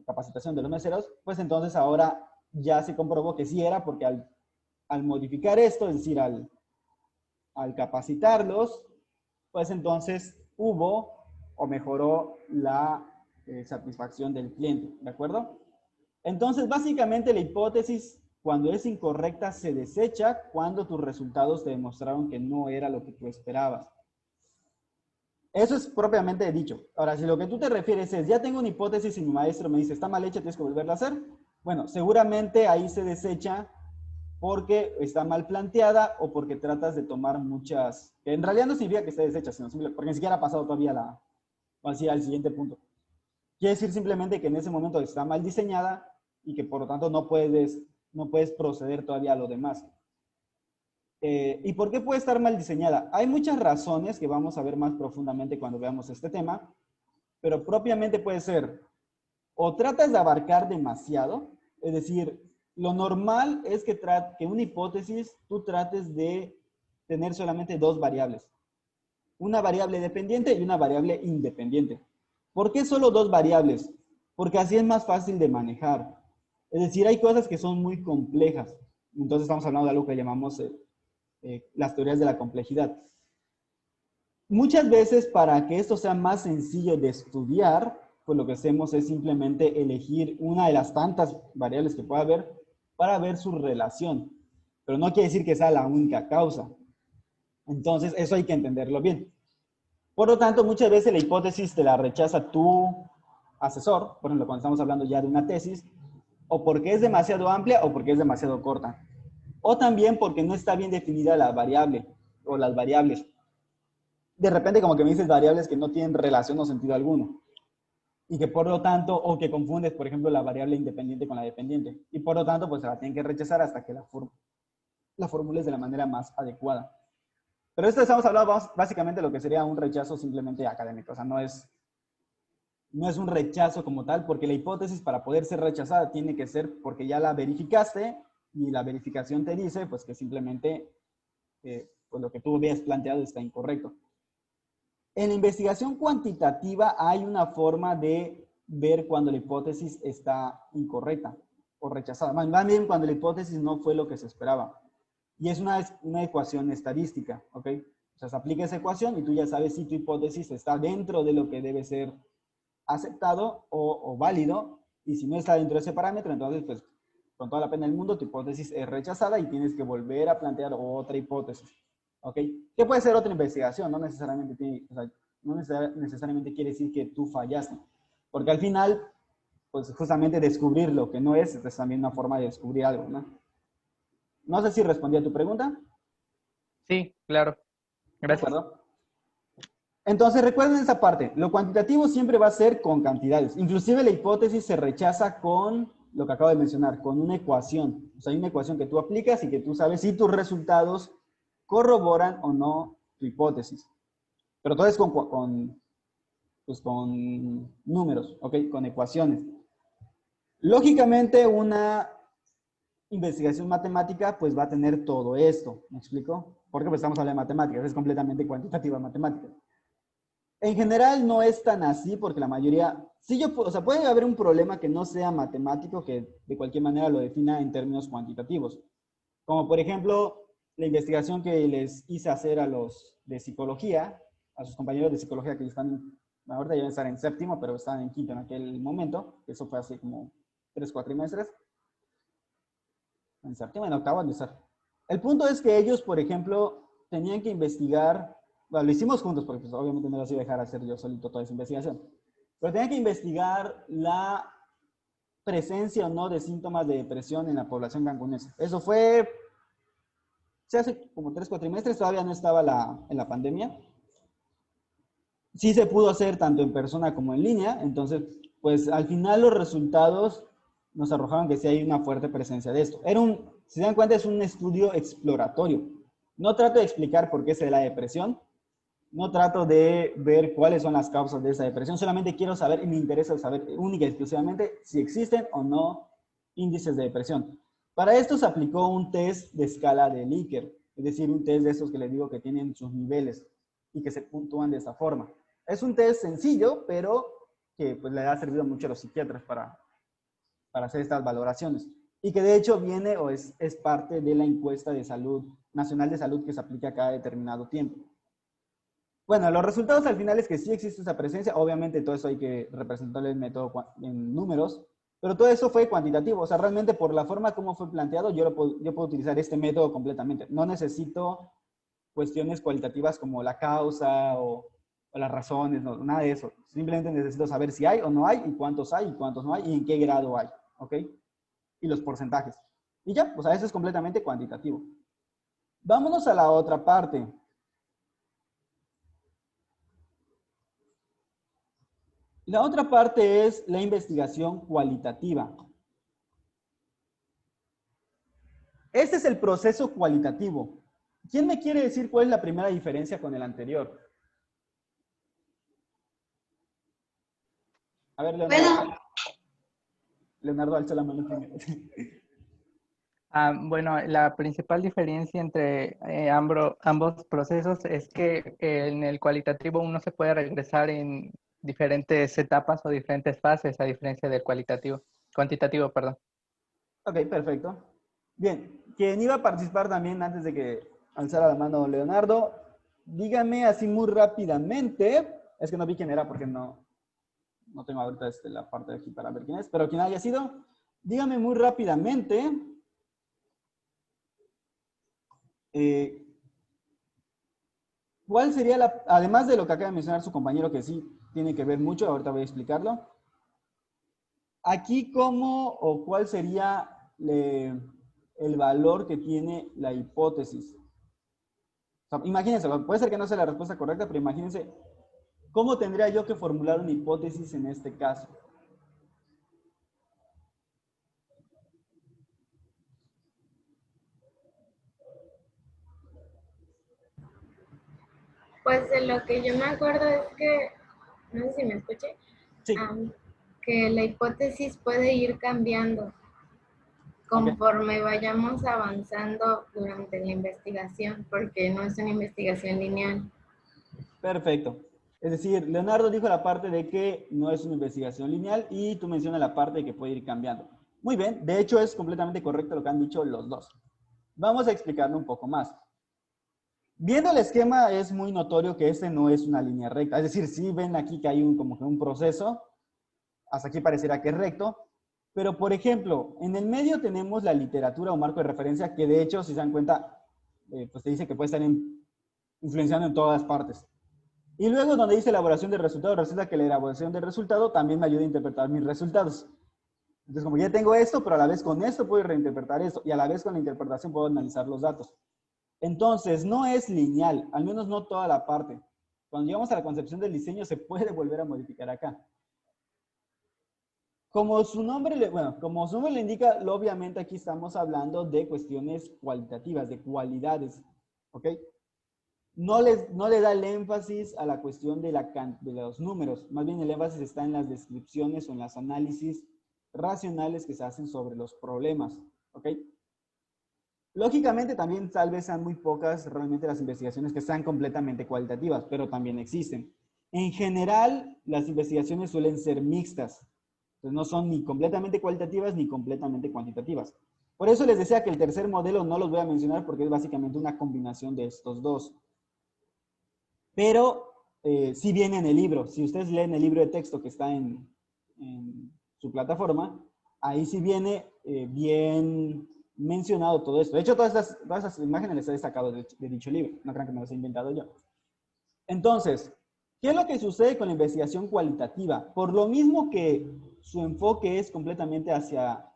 capacitación de los meseros, pues entonces ahora ya se comprobó que sí era porque al modificar esto, es decir, al capacitarlos, pues entonces hubo o mejoró la satisfacción del cliente, ¿de acuerdo? Entonces, básicamente la hipótesis, cuando es incorrecta, se desecha cuando tus resultados te demostraron que no era lo que tú esperabas. Eso es propiamente dicho. Ahora, si lo que tú te refieres es, ya tengo una hipótesis y mi maestro me dice, está mal hecha, tienes que volverla a hacer. Bueno, seguramente ahí se desecha porque está mal planteada o porque tratas de tomar muchas... Que en realidad no significa que esté deshecha, sino porque ni siquiera ha pasado todavía al siguiente punto. Quiere decir simplemente que en ese momento está mal diseñada y que por lo tanto no puedes proceder todavía a lo demás. ¿Y por qué puede estar mal diseñada? Hay muchas razones que vamos a ver más profundamente cuando veamos este tema, pero propiamente puede ser o tratas de abarcar demasiado, es decir, lo normal es que una hipótesis tú trates de tener solamente dos variables. Una variable dependiente y una variable independiente. ¿Por qué solo dos variables? Porque así es más fácil de manejar. Es decir, hay cosas que son muy complejas. Entonces estamos hablando de algo que llamamos las teorías de la complejidad. Muchas veces para que esto sea más sencillo de estudiar, pues lo que hacemos es simplemente elegir una de las tantas variables que pueda haber para ver su relación. Pero no quiere decir que sea la única causa. Entonces, eso hay que entenderlo bien. Por lo tanto, muchas veces la hipótesis te la rechaza tu asesor, por ejemplo, cuando estamos hablando ya de una tesis, o porque es demasiado amplia o porque es demasiado corta. O también porque no está bien definida la variable o las variables. De repente como que me dices variables que no tienen relación o sentido alguno. Y que por lo tanto, o que confundes, por ejemplo, la variable independiente con la dependiente. Y por lo tanto, pues se la tienen que rechazar hasta que la formules de la manera más adecuada. Pero esto estamos hablando básicamente de lo que sería un rechazo simplemente académico. O sea, no es un rechazo como tal, porque la hipótesis para poder ser rechazada tiene que ser porque ya la verificaste y la verificación te dice pues que simplemente pues lo que tú habías planteado está incorrecto. En la investigación cuantitativa hay una forma de ver cuando la hipótesis está incorrecta o rechazada. Más bien cuando la hipótesis no fue lo que se esperaba. Y es una ecuación estadística, ¿ok? O sea, se aplica esa ecuación y tú ya sabes si tu hipótesis está dentro de lo que debe ser aceptado o válido, y si no está dentro de ese parámetro, entonces, pues, con toda la pena del mundo, tu hipótesis es rechazada y tienes que volver a plantear otra hipótesis, ¿ok? ¿Qué puede ser otra investigación? No necesariamente, necesariamente quiere decir que tú fallaste, porque al final, pues, justamente descubrir lo que no es también una forma de descubrir algo, ¿no? No sé si respondí a tu pregunta. Sí, claro. ¿De Gracias. acuerdo? Entonces recuerden esa parte, lo cuantitativo siempre va a ser con cantidades, inclusive la hipótesis se rechaza con lo que acabo de mencionar, con una ecuación, o sea hay una ecuación que tú aplicas y que tú sabes si tus resultados corroboran o no tu hipótesis, pero todo es pues con números, ¿ok? Con ecuaciones. Lógicamente una investigación matemática pues va a tener todo esto, ¿me explico? Porque pues estamos hablando de matemáticas, es completamente cuantitativa matemática. En general no es tan así porque la mayoría, sí o sea, puede haber un problema que no sea matemático que de cualquier manera lo defina en términos cuantitativos. Como por ejemplo, la investigación que les hice hacer a los de psicología, a sus compañeros de psicología que están, ahorita ya deben estar en séptimo, pero estaban en quinto en aquel momento, eso fue hace como 3 cuatrimestres, en séptimo, en octavo, de ser. El punto es que ellos, por ejemplo, tenían que investigar, bueno, lo hicimos juntos porque pues, obviamente no los iba a dejar hacer yo solito toda esa investigación, pero tenían que investigar la presencia o no de síntomas de depresión en la población cancunense. Eso fue, se hace como 3 cuatrimestres, todavía no estaba en la pandemia. Sí se pudo hacer tanto en persona como en línea, entonces, pues al final los resultados nos arrojaron que sí hay una fuerte presencia de esto. Si se dan cuenta, es un estudio exploratorio. No trato de explicar por qué se da la depresión, no trato de ver cuáles son las causas de esa depresión, solamente quiero saber y me interesa saber única y exclusivamente si existen o no índices de depresión. Para esto se aplicó un test de escala de Likert, es decir, un test de estos que les digo que tienen sus niveles y que se puntúan de esta forma. Es un test sencillo, pero que pues, le ha servido mucho a los psiquiatras para hacer estas valoraciones. Y que de hecho viene o es parte de la encuesta de salud, nacional de salud que se aplica cada determinado tiempo. Bueno, los resultados al final es que sí existe esa presencia. Obviamente todo eso hay que representarle el método en números, pero todo eso fue cuantitativo. O sea, realmente por la forma como fue planteado, yo puedo utilizar este método completamente. No necesito cuestiones cualitativas como la causa o las razones, no, nada de eso. Simplemente necesito saber si hay o no hay, y cuántos no hay, y en qué grado hay, ¿ok? Y los porcentajes. Y ya, o sea, eso es completamente cuantitativo. Vámonos a la otra parte. La otra parte es la investigación cualitativa. Este es el proceso cualitativo. ¿Quién me quiere decir cuál es la primera diferencia con el anterior? A ver, Leonardo. ¿Puedo? Leonardo alza la mano primero. Bueno, la principal diferencia entre ambos procesos es que en el cualitativo uno se puede regresar en diferentes etapas o diferentes fases, a diferencia del cuantitativo, perdón. Ok, perfecto. Bien, quien iba a participar también antes de que alzara la mano Leonardo, dígame así muy rápidamente, es que no vi quién era porque no tengo ahorita la parte de aquí para ver quién es, pero quien haya sido, dígame muy rápidamente ¿cuál sería además de lo que acaba de mencionar su compañero, que sí tiene que ver mucho, ahorita voy a explicarlo, aquí cómo o cuál sería el valor que tiene la hipótesis? O sea, imagínense, puede ser que no sea la respuesta correcta, pero imagínense, ¿cómo tendría yo que formular una hipótesis en este caso? Pues de lo que yo me acuerdo es que, no sé si me escuché, Sí. que la hipótesis puede ir cambiando conforme vayamos avanzando durante la investigación, porque no es una investigación lineal. Perfecto. Es decir, Leonardo dijo la parte de que no es una investigación lineal y tú mencionas la parte de que puede ir cambiando. Muy bien, de hecho es completamente correcto lo que han dicho los dos. Vamos a explicarlo un poco más. Viendo el esquema es muy notorio que este no es una línea recta. Es decir, sí ven aquí que hay como que un proceso, hasta aquí pareciera que es recto, pero por ejemplo, en el medio tenemos la literatura o marco de referencia que de hecho, si se dan cuenta, pues te dice que puede estar influenciando en todas partes. Y luego donde dice elaboración de resultados, resulta que la elaboración de resultado también me ayuda a interpretar mis resultados. Entonces, como ya tengo esto, pero a la vez con esto puedo reinterpretar esto, y a la vez con la interpretación puedo analizar los datos. Entonces, no es lineal, al menos no toda la parte. Cuando llegamos a la concepción del diseño, se puede volver a modificar acá. Como su nombre le indica, obviamente aquí estamos hablando de cuestiones cualitativas, de cualidades, ¿ok? No le da el énfasis a la cuestión de los números, más bien el énfasis está en las descripciones o en los análisis racionales que se hacen sobre los problemas, ¿ok? Lógicamente también tal vez sean muy pocas realmente las investigaciones que sean completamente cualitativas, pero también existen. En general, las investigaciones suelen ser mixtas, entonces no son ni completamente cualitativas ni completamente cuantitativas. Por eso les decía que el tercer modelo no los voy a mencionar porque es básicamente una combinación de estos dos. Pero sí viene en el libro. Si ustedes leen el libro de texto que está en su plataforma, ahí sí viene bien mencionado todo esto. De hecho, todas estas imágenes les he destacado de dicho libro. No crean que me las he inventado yo. Entonces, ¿qué es lo que sucede con la investigación cualitativa? Por lo mismo que su enfoque es completamente hacia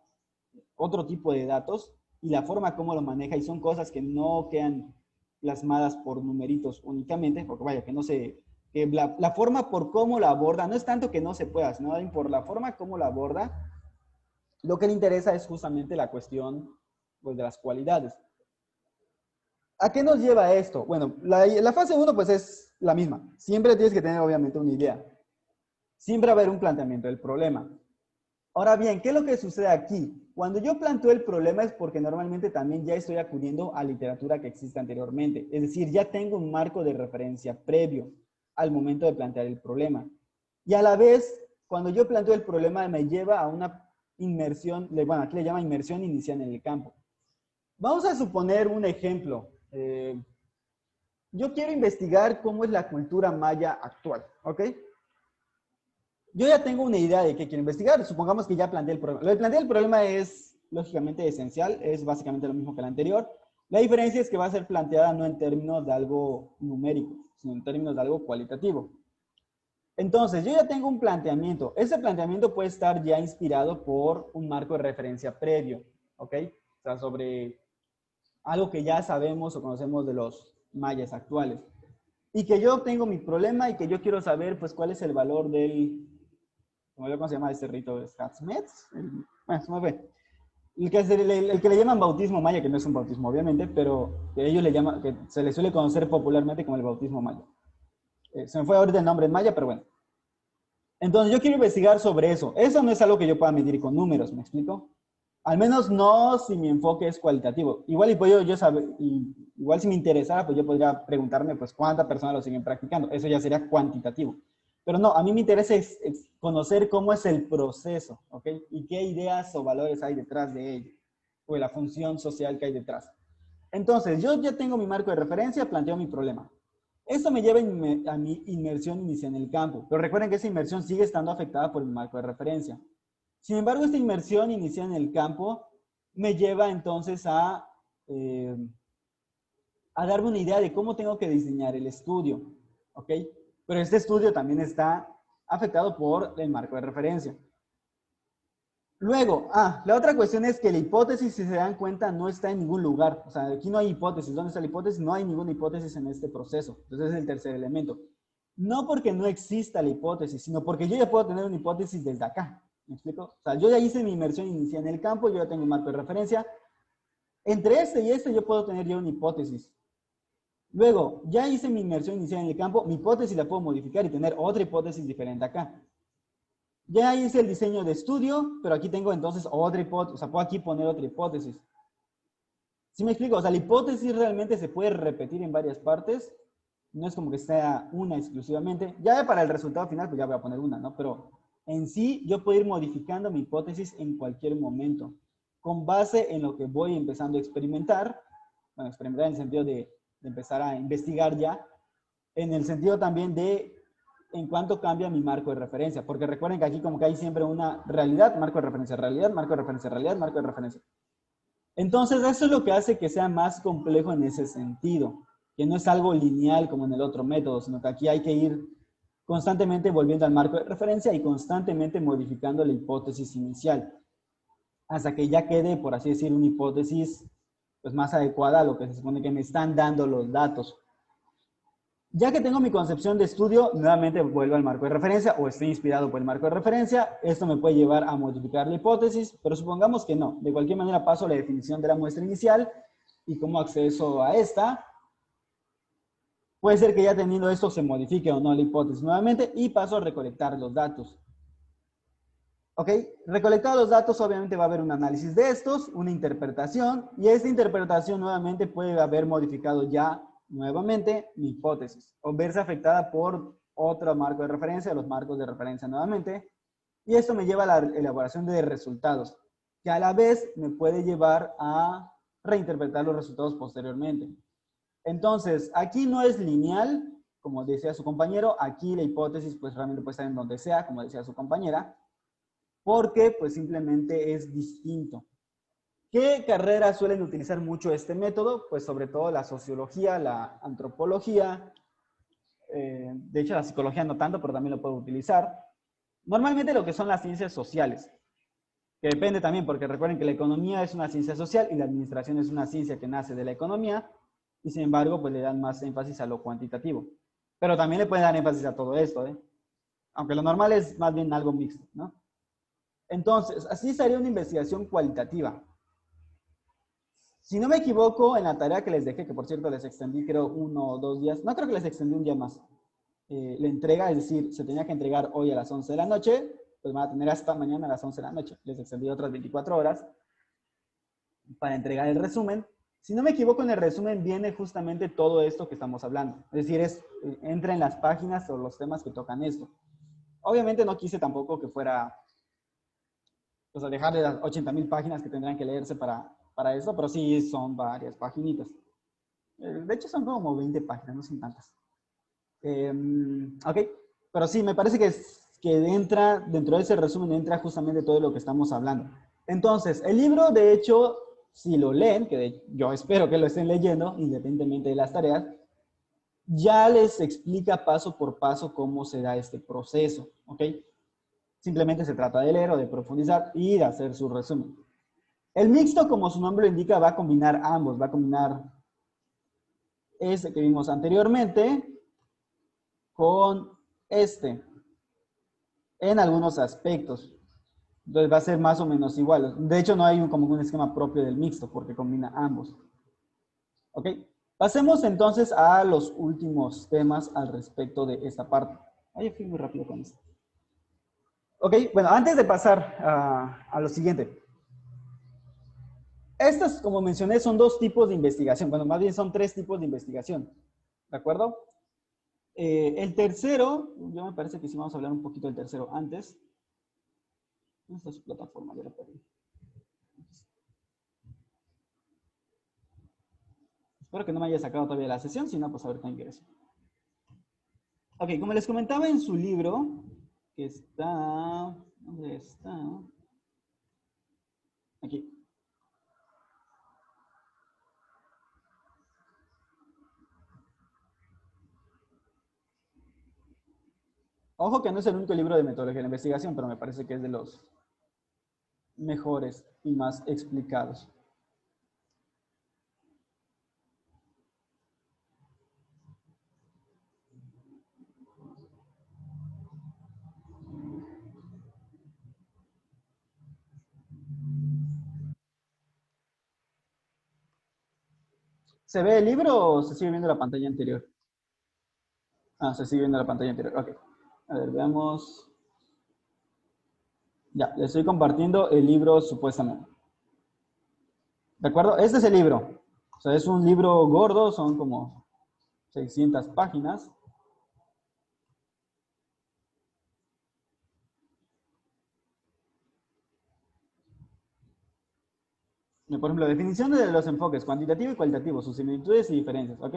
otro tipo de datos y la forma como lo maneja, y son cosas que no quedan plasmadas por numeritos únicamente, porque vaya, que no se, que la forma por cómo la aborda, no es tanto que no se pueda, sino por la forma como la aborda, lo que le interesa es justamente la cuestión pues, de las cualidades. ¿A qué nos lleva esto? Bueno, la fase 1 pues es la misma. Siempre tienes que tener obviamente una idea. Siempre va a haber un planteamiento del problema. Ahora bien, ¿qué es lo que sucede aquí? Cuando yo planteo el problema es porque normalmente también ya estoy acudiendo a literatura que existe anteriormente. Es decir, ya tengo un marco de referencia previo al momento de plantear el problema. Y a la vez, cuando yo planteo el problema me lleva a una inmersión, bueno, aquí le llama inmersión inicial en el campo. Vamos a suponer un ejemplo. Yo quiero investigar cómo es la cultura maya actual, ¿ok? Yo ya tengo una idea de qué quiero investigar. Supongamos que ya planteé el problema. Lo de plantear el problema es, lógicamente, esencial. Es básicamente lo mismo que el anterior. La diferencia es que va a ser planteada no en términos de algo numérico, sino en términos de algo cualitativo. Entonces, yo ya tengo un planteamiento. Ese planteamiento puede estar ya inspirado por un marco de referencia previo, ¿ok? O sea, sobre algo que ya sabemos o conocemos de los mayas actuales. Y que yo tengo mi problema y que yo quiero saber, pues, cuál es el valor del... ¿Cómo se llama este rito? ¿Scatsmets? Bueno, se me fue. El que le llaman bautismo maya, que no es un bautismo obviamente, pero que ellos le llaman, que se le suele conocer popularmente como el bautismo maya. Se me fue ahorita el nombre en maya, pero bueno. Entonces yo quiero investigar sobre eso. Eso no es algo que yo pueda medir con números, ¿me explico? Al menos no si mi enfoque es cualitativo. Igual y puedo yo saber, igual si me interesara, pues yo podría preguntarme pues cuántas personas lo siguen practicando. Eso ya sería cuantitativo. Pero no, a mí me interesa es conocer cómo es el proceso, ¿ok? Y qué ideas o valores hay detrás de ello, o de la función social que hay detrás. Entonces, yo ya tengo mi marco de referencia, planteo mi problema. Esto me lleva a mi inmersión inicial en el campo, pero recuerden que esa inmersión sigue estando afectada por el marco de referencia. Sin embargo, esta inmersión inicial en el campo me lleva entonces a a darme una idea de cómo tengo que diseñar el estudio, ¿ok? Pero este estudio también está afectado por el marco de referencia. Luego, la otra cuestión es que la hipótesis, si se dan cuenta, no está en ningún lugar. O sea, aquí no hay hipótesis. ¿Dónde está la hipótesis? No hay ninguna hipótesis en este proceso. Entonces, es el tercer elemento. No porque no exista la hipótesis, sino porque yo ya puedo tener una hipótesis desde acá. ¿Me explico? O sea, yo ya hice mi inmersión inicial en el campo, yo ya tengo un marco de referencia. Entre este y este yo puedo tener ya una hipótesis. Luego, ya hice mi inmersión inicial en el campo, mi hipótesis la puedo modificar y tener otra hipótesis diferente acá. Ya hice el diseño de estudio, pero aquí tengo entonces otra hipótesis, o sea, puedo aquí poner otra hipótesis. ¿Sí me explico? O sea, la hipótesis realmente se puede repetir en varias partes, no es como que sea una exclusivamente. Ya para el resultado final, pues ya voy a poner una, ¿no? Pero en sí, yo puedo ir modificando mi hipótesis en cualquier momento, con base en lo que voy empezando a experimentar, bueno, experimentar en el sentido de empezar a investigar ya, en el sentido también de en cuánto cambia mi marco de referencia, porque recuerden que aquí como que hay siempre una realidad, marco de referencia, realidad, marco de referencia, realidad, marco de referencia. Entonces eso es lo que hace que sea más complejo en ese sentido, que no es algo lineal como en el otro método, sino que aquí hay que ir constantemente volviendo al marco de referencia y constantemente modificando la hipótesis inicial, hasta que ya quede, por así decir, una hipótesis pues, más adecuada a lo que se supone que me están dando los datos. Ya que tengo mi concepción de estudio, nuevamente vuelvo al marco de referencia o estoy inspirado por el marco de referencia. Esto me puede llevar a modificar la hipótesis, pero supongamos que no. De cualquier manera paso a la definición de la muestra inicial y cómo acceso a esta. Puede ser que ya teniendo esto se modifique o no la hipótesis nuevamente y paso a recolectar los datos. ¿Ok? Recolectados los datos, obviamente va a haber un análisis de estos, una interpretación, y esta interpretación nuevamente puede haber modificado ya nuevamente mi hipótesis, o verse afectada por otro marco de referencia, los marcos de referencia nuevamente, y esto me lleva a la elaboración de resultados, que a la vez me puede llevar a reinterpretar los resultados posteriormente. Entonces, aquí no es lineal, como decía su compañero, aquí la hipótesis pues realmente puede estar en donde sea, como decía su compañera, porque pues simplemente es distinto. ¿Qué carreras suelen utilizar mucho este método? Pues sobre todo la sociología, la antropología, de hecho la psicología no tanto, pero también lo puedo utilizar. Normalmente lo que son las ciencias sociales, que depende también, porque recuerden que la economía es una ciencia social y la administración es una ciencia que nace de la economía, y sin embargo pues le dan más énfasis a lo cuantitativo. Pero también le pueden dar énfasis a todo esto, aunque lo normal es más bien algo mixto, ¿no? Entonces, así sería una investigación cualitativa. Si no me equivoco, en la tarea que les dejé, que por cierto les extendí creo 1 o 2 días, no creo que les extendí un día más, la entrega, es decir, se tenía que entregar hoy a las 11 de la noche, pues van a tener hasta mañana a las 11 de la noche. Les extendí otras 24 horas para entregar el resumen. Si no me equivoco, en el resumen viene justamente todo esto que estamos hablando. Es decir, entra en las páginas o los temas que tocan esto. Obviamente no quise tampoco que fuera pues a dejar de las 80,000 páginas que tendrán que leerse para eso, pero sí son varias paginitas. De hecho son como 20 páginas, no son tantas. Ok, pero sí, me parece que entra, dentro de ese resumen entra justamente todo lo que estamos hablando. Entonces, el libro, de hecho, si lo leen, que yo espero que lo estén leyendo, independientemente de las tareas, ya les explica paso por paso cómo se da este proceso, ¿ok? Simplemente se trata de leer o de profundizar y de hacer su resumen. El mixto, como su nombre lo indica, va a combinar ambos. Va a combinar este que vimos anteriormente con este en algunos aspectos. Entonces va a ser más o menos igual. De hecho, no hay como un esquema propio del mixto porque combina ambos. ¿Ok? Pasemos entonces a los últimos temas al respecto de esta parte. Ay, fui muy rápido con esto. Ok, bueno, antes de pasar a lo siguiente. Estas, como mencioné, son 2 tipos de investigación. Bueno, más bien son 3 tipos de investigación. ¿De acuerdo? El tercero, yo me parece que sí vamos a hablar un poquito del tercero antes. ¿Dónde está su plataforma? Ya la perdí. Espero que no me haya sacado todavía la sesión, si no, pues ahorita ingreso. Ok, como les comentaba en su libro, que está... ¿Dónde está? Aquí. Ojo que no es el único libro de metodología de la investigación, pero me parece que es de los mejores y más explicados. ¿Se ve el libro o se sigue viendo la pantalla anterior? Ah, se sigue viendo la pantalla anterior. Ok. A ver, veamos. Ya, le estoy compartiendo el libro supuestamente. ¿De acuerdo? Este es el libro. O sea, es un libro gordo, son como 600 páginas. Por ejemplo, definiciones de los enfoques cuantitativo y cualitativo, sus similitudes y diferencias, ¿ok?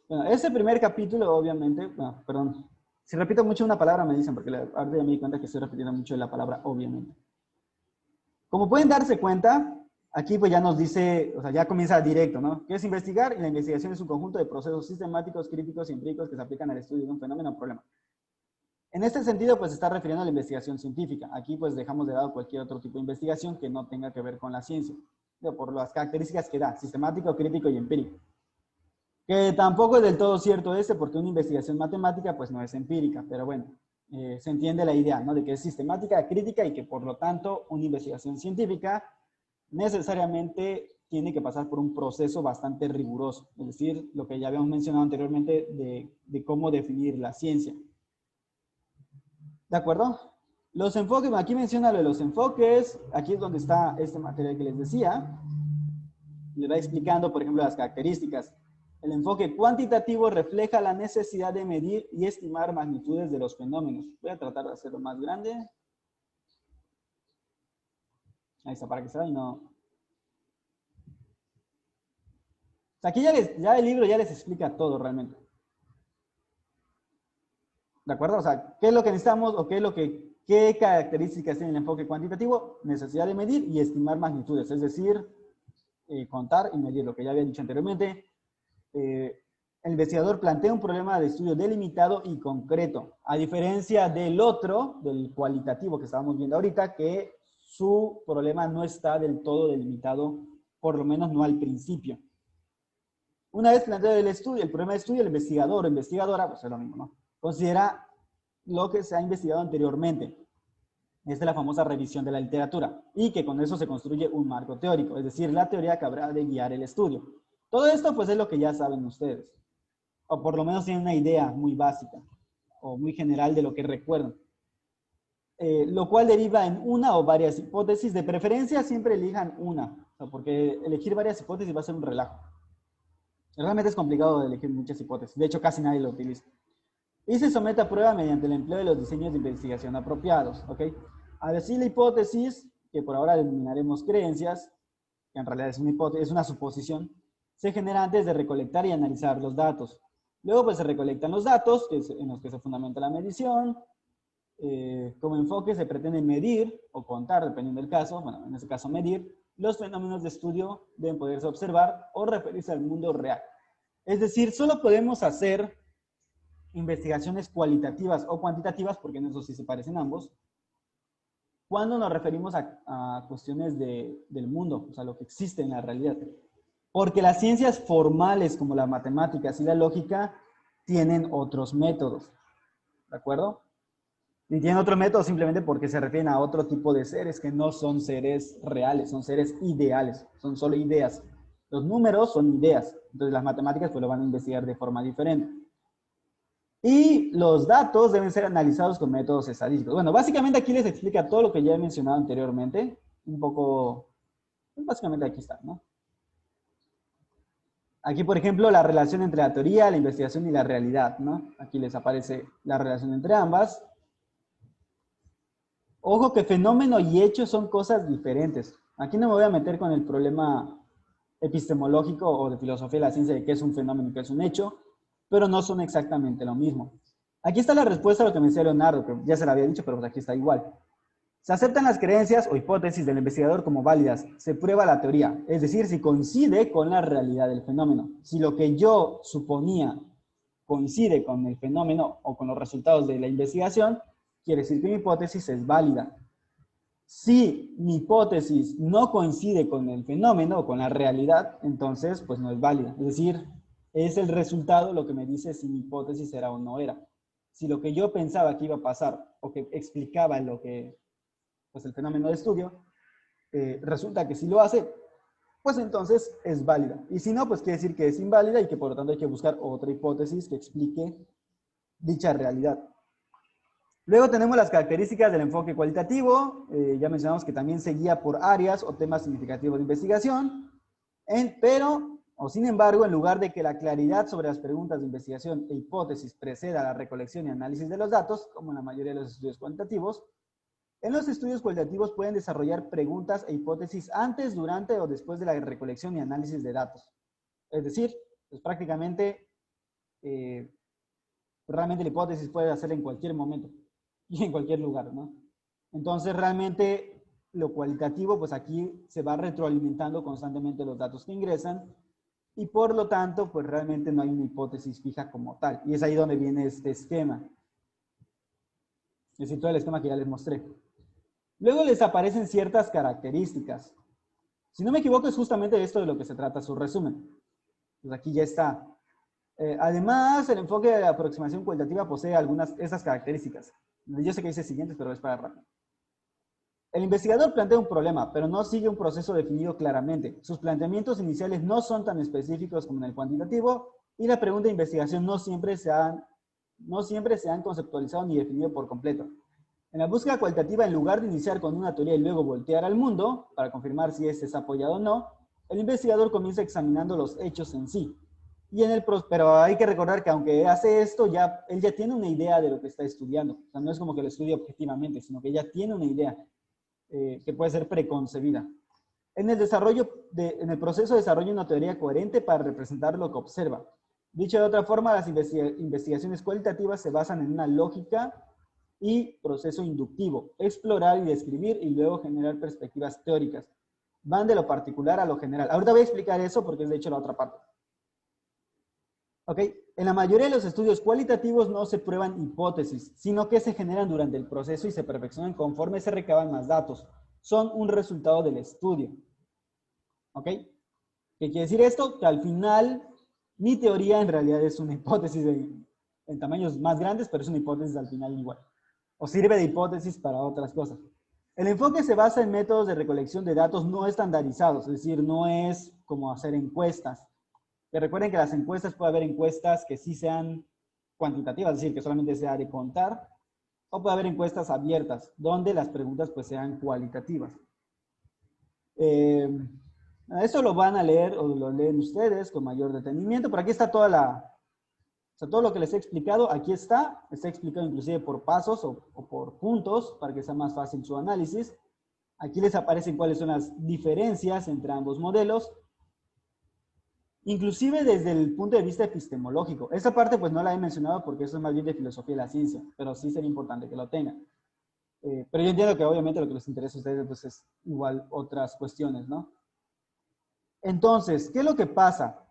Bueno, ese primer capítulo, obviamente, bueno, perdón, si repito mucho una palabra me dicen, porque ahorita ya me di cuenta que estoy repitiendo mucho la palabra obviamente. Como pueden darse cuenta, aquí pues ya nos dice, o sea, ya comienza directo, ¿no? ¿Qué es investigar? Y la investigación es un conjunto de procesos sistemáticos, críticos y empíricos que se aplican al estudio de un fenómeno o problema. En este sentido, pues se está refiriendo a la investigación científica. Aquí pues dejamos de lado cualquier otro tipo de investigación que no tenga que ver con la ciencia, por las características que da, sistemático, crítico y empírico. Que tampoco es del todo cierto porque una investigación matemática pues no es empírica, pero bueno, se entiende la idea, ¿no? De que es sistemática, crítica y que por lo tanto una investigación científica necesariamente tiene que pasar por un proceso bastante riguroso, es decir, lo que ya habíamos mencionado anteriormente de cómo definir la ciencia. ¿De acuerdo? Los enfoques, aquí menciona lo de los enfoques, aquí es donde está este material que les decía, le va explicando, por ejemplo, las características. El enfoque cuantitativo refleja la necesidad de medir y estimar magnitudes de los fenómenos. Voy a tratar de hacerlo más grande. Ahí está, para que se vea y no... O sea, aquí ya el libro ya les explica todo realmente. ¿De acuerdo? O sea, ¿qué es lo que necesitamos o qué características tiene el enfoque cuantitativo? Necesidad de medir y estimar magnitudes, es decir, contar y medir, lo que ya había dicho anteriormente. El investigador plantea un problema de estudio delimitado y concreto, a diferencia del otro, del cualitativo que estábamos viendo ahorita, que su problema no está del todo delimitado, por lo menos no al principio. Una vez planteado el problema de estudio, el investigador o investigadora, pues es lo mismo, ¿no? Considera lo que se ha investigado anteriormente. Esta es la famosa revisión de la literatura, y que con eso se construye un marco teórico, es decir, la teoría que habrá de guiar el estudio. Todo esto pues es lo que ya saben ustedes, o por lo menos tienen una idea muy básica, o muy general de lo que recuerdan. Lo cual deriva en una o varias hipótesis, de preferencia siempre elijan una, o sea, porque elegir varias hipótesis va a ser un relajo. Realmente es complicado de elegir muchas hipótesis, de hecho casi nadie lo utiliza. Y se somete a prueba mediante el empleo de los diseños de investigación apropiados, ¿ok? A decir la hipótesis, que por ahora denominaremos creencias, que en realidad es una hipótesis, es una suposición, se genera antes de recolectar y analizar los datos. Luego pues se recolectan los datos, en los que se fundamenta la medición. Como enfoque se pretende medir o contar, dependiendo del caso, bueno, en este caso medir, los fenómenos de estudio deben poderse observar o referirse al mundo real. Es decir, solo podemos hacer investigaciones cualitativas o cuantitativas, porque en eso sí se parecen ambos, cuando nos referimos a cuestiones del mundo, o sea, lo que existe en la realidad. Porque las ciencias formales, como las matemáticas y la lógica, tienen otros métodos, ¿de acuerdo? Y tienen otros métodos simplemente porque se refieren a otro tipo de seres que no son seres reales, son seres ideales, son solo ideas. Los números son ideas, entonces las matemáticas pues lo van a investigar de forma diferente. Y los datos deben ser analizados con métodos estadísticos. Bueno, básicamente aquí les explica todo lo que ya he mencionado anteriormente. Un poco, básicamente aquí está, ¿no? Aquí, por ejemplo, la relación entre la teoría, la investigación y la realidad, ¿no? Aquí les aparece la relación entre ambas. Ojo que fenómeno y hecho son cosas diferentes. Aquí no me voy a meter con el problema epistemológico o de filosofía de la ciencia de qué es un fenómeno y qué es un hecho, pero no son exactamente lo mismo. Aquí está la respuesta a lo que me decía Leonardo, que ya se lo había dicho, pero pues aquí está igual. Se aceptan las creencias o hipótesis del investigador como válidas. Se prueba la teoría, es decir, si coincide con la realidad del fenómeno. Si lo que yo suponía coincide con el fenómeno o con los resultados de la investigación, quiere decir que mi hipótesis es válida. Si mi hipótesis no coincide con el fenómeno o con la realidad, entonces pues no es válida. Es decir, es el resultado lo que me dice si mi hipótesis era o no era. Si lo que yo pensaba que iba a pasar o que explicaba lo que, pues el fenómeno de estudio, resulta que sí lo hace, pues entonces es válida. Y si no, pues quiere decir que es inválida y que por lo tanto hay que buscar otra hipótesis que explique dicha realidad. Luego tenemos las características del enfoque cualitativo. Ya mencionamos que también se guía por áreas o temas significativos de investigación. Sin embargo, en lugar de que la claridad sobre las preguntas de investigación e hipótesis preceda la recolección y análisis de los datos, como en la mayoría de los estudios cuantitativos, en los estudios cualitativos pueden desarrollar preguntas e hipótesis antes, durante o después de la recolección y análisis de datos. Es decir, pues prácticamente, realmente la hipótesis puede hacerla en cualquier momento y en cualquier lugar, ¿no? Entonces, realmente, lo cualitativo, pues aquí se va retroalimentando constantemente los datos que ingresan y por lo tanto, pues realmente no hay una hipótesis fija como tal. Y es ahí donde viene este esquema. Es decir, todo el esquema que ya les mostré. Luego les aparecen ciertas características. Si no me equivoco, es justamente de esto de lo que se trata su resumen. Pues aquí ya está. Además, el enfoque de la aproximación cualitativa posee algunas de esas características. Yo sé que dice siguientes, pero es para rápido. El investigador plantea un problema, pero no sigue un proceso definido claramente. Sus planteamientos iniciales no son tan específicos como en el cuantitativo y la pregunta de investigación no siempre se han conceptualizado ni definido por completo. En la búsqueda cualitativa, en lugar de iniciar con una teoría y luego voltear al mundo para confirmar si este es apoyado o no, el investigador comienza examinando los hechos en sí. Pero hay que recordar que aunque hace esto, él ya tiene una idea de lo que está estudiando. O sea, no es como que lo estudie objetivamente, sino que ya tiene una idea que puede ser preconcebida. En el proceso desarrolla una teoría coherente para representar lo que observa. Dicho de otra forma, las investigaciones cualitativas se basan en una lógica y proceso inductivo, explorar y describir y luego generar perspectivas teóricas. Van de lo particular a lo general. Ahorita voy a explicar eso porque es de hecho la otra parte. ¿Ok? En la mayoría de los estudios cualitativos no se prueban hipótesis, sino que se generan durante el proceso y se perfeccionan conforme se recaban más datos. Son un resultado del estudio. ¿Ok? ¿Qué quiere decir esto? Que al final, mi teoría en realidad es una hipótesis en tamaños más grandes, pero es una hipótesis al final igual. O sirve de hipótesis para otras cosas. El enfoque se basa en métodos de recolección de datos no estandarizados, es decir, no es como hacer encuestas. Que recuerden que las encuestas, puede haber encuestas que sí sean cuantitativas, es decir, que solamente sea de contar, o puede haber encuestas abiertas, donde las preguntas pues sean cualitativas. Esto lo van a leer o lo leen ustedes con mayor detenimiento, pero aquí está todo lo que les he explicado, aquí está explicado inclusive por pasos o por puntos, para que sea más fácil su análisis. Aquí les aparecen cuáles son las diferencias entre ambos modelos, inclusive desde el punto de vista epistemológico. Esta parte pues no la he mencionado porque eso es más bien de filosofía de la ciencia, pero sí sería importante que lo tengan. Pero yo entiendo que obviamente lo que les interesa a ustedes pues es igual otras cuestiones, ¿no? Entonces, ¿qué es lo que pasa?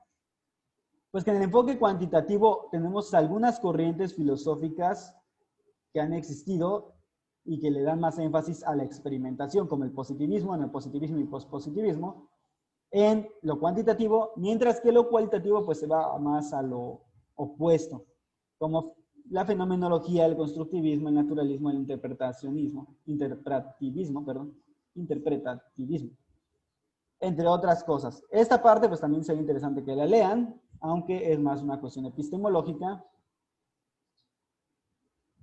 Pues que en el enfoque cuantitativo tenemos algunas corrientes filosóficas que han existido y que le dan más énfasis a la experimentación, como el positivismo, en el positivismo y pospositivismo, en lo cuantitativo, mientras que lo cualitativo pues se va más a lo opuesto, como la fenomenología, el constructivismo, el naturalismo, el interpretativismo, entre otras cosas. Esta parte pues también sería interesante que la lean, aunque es más una cuestión epistemológica.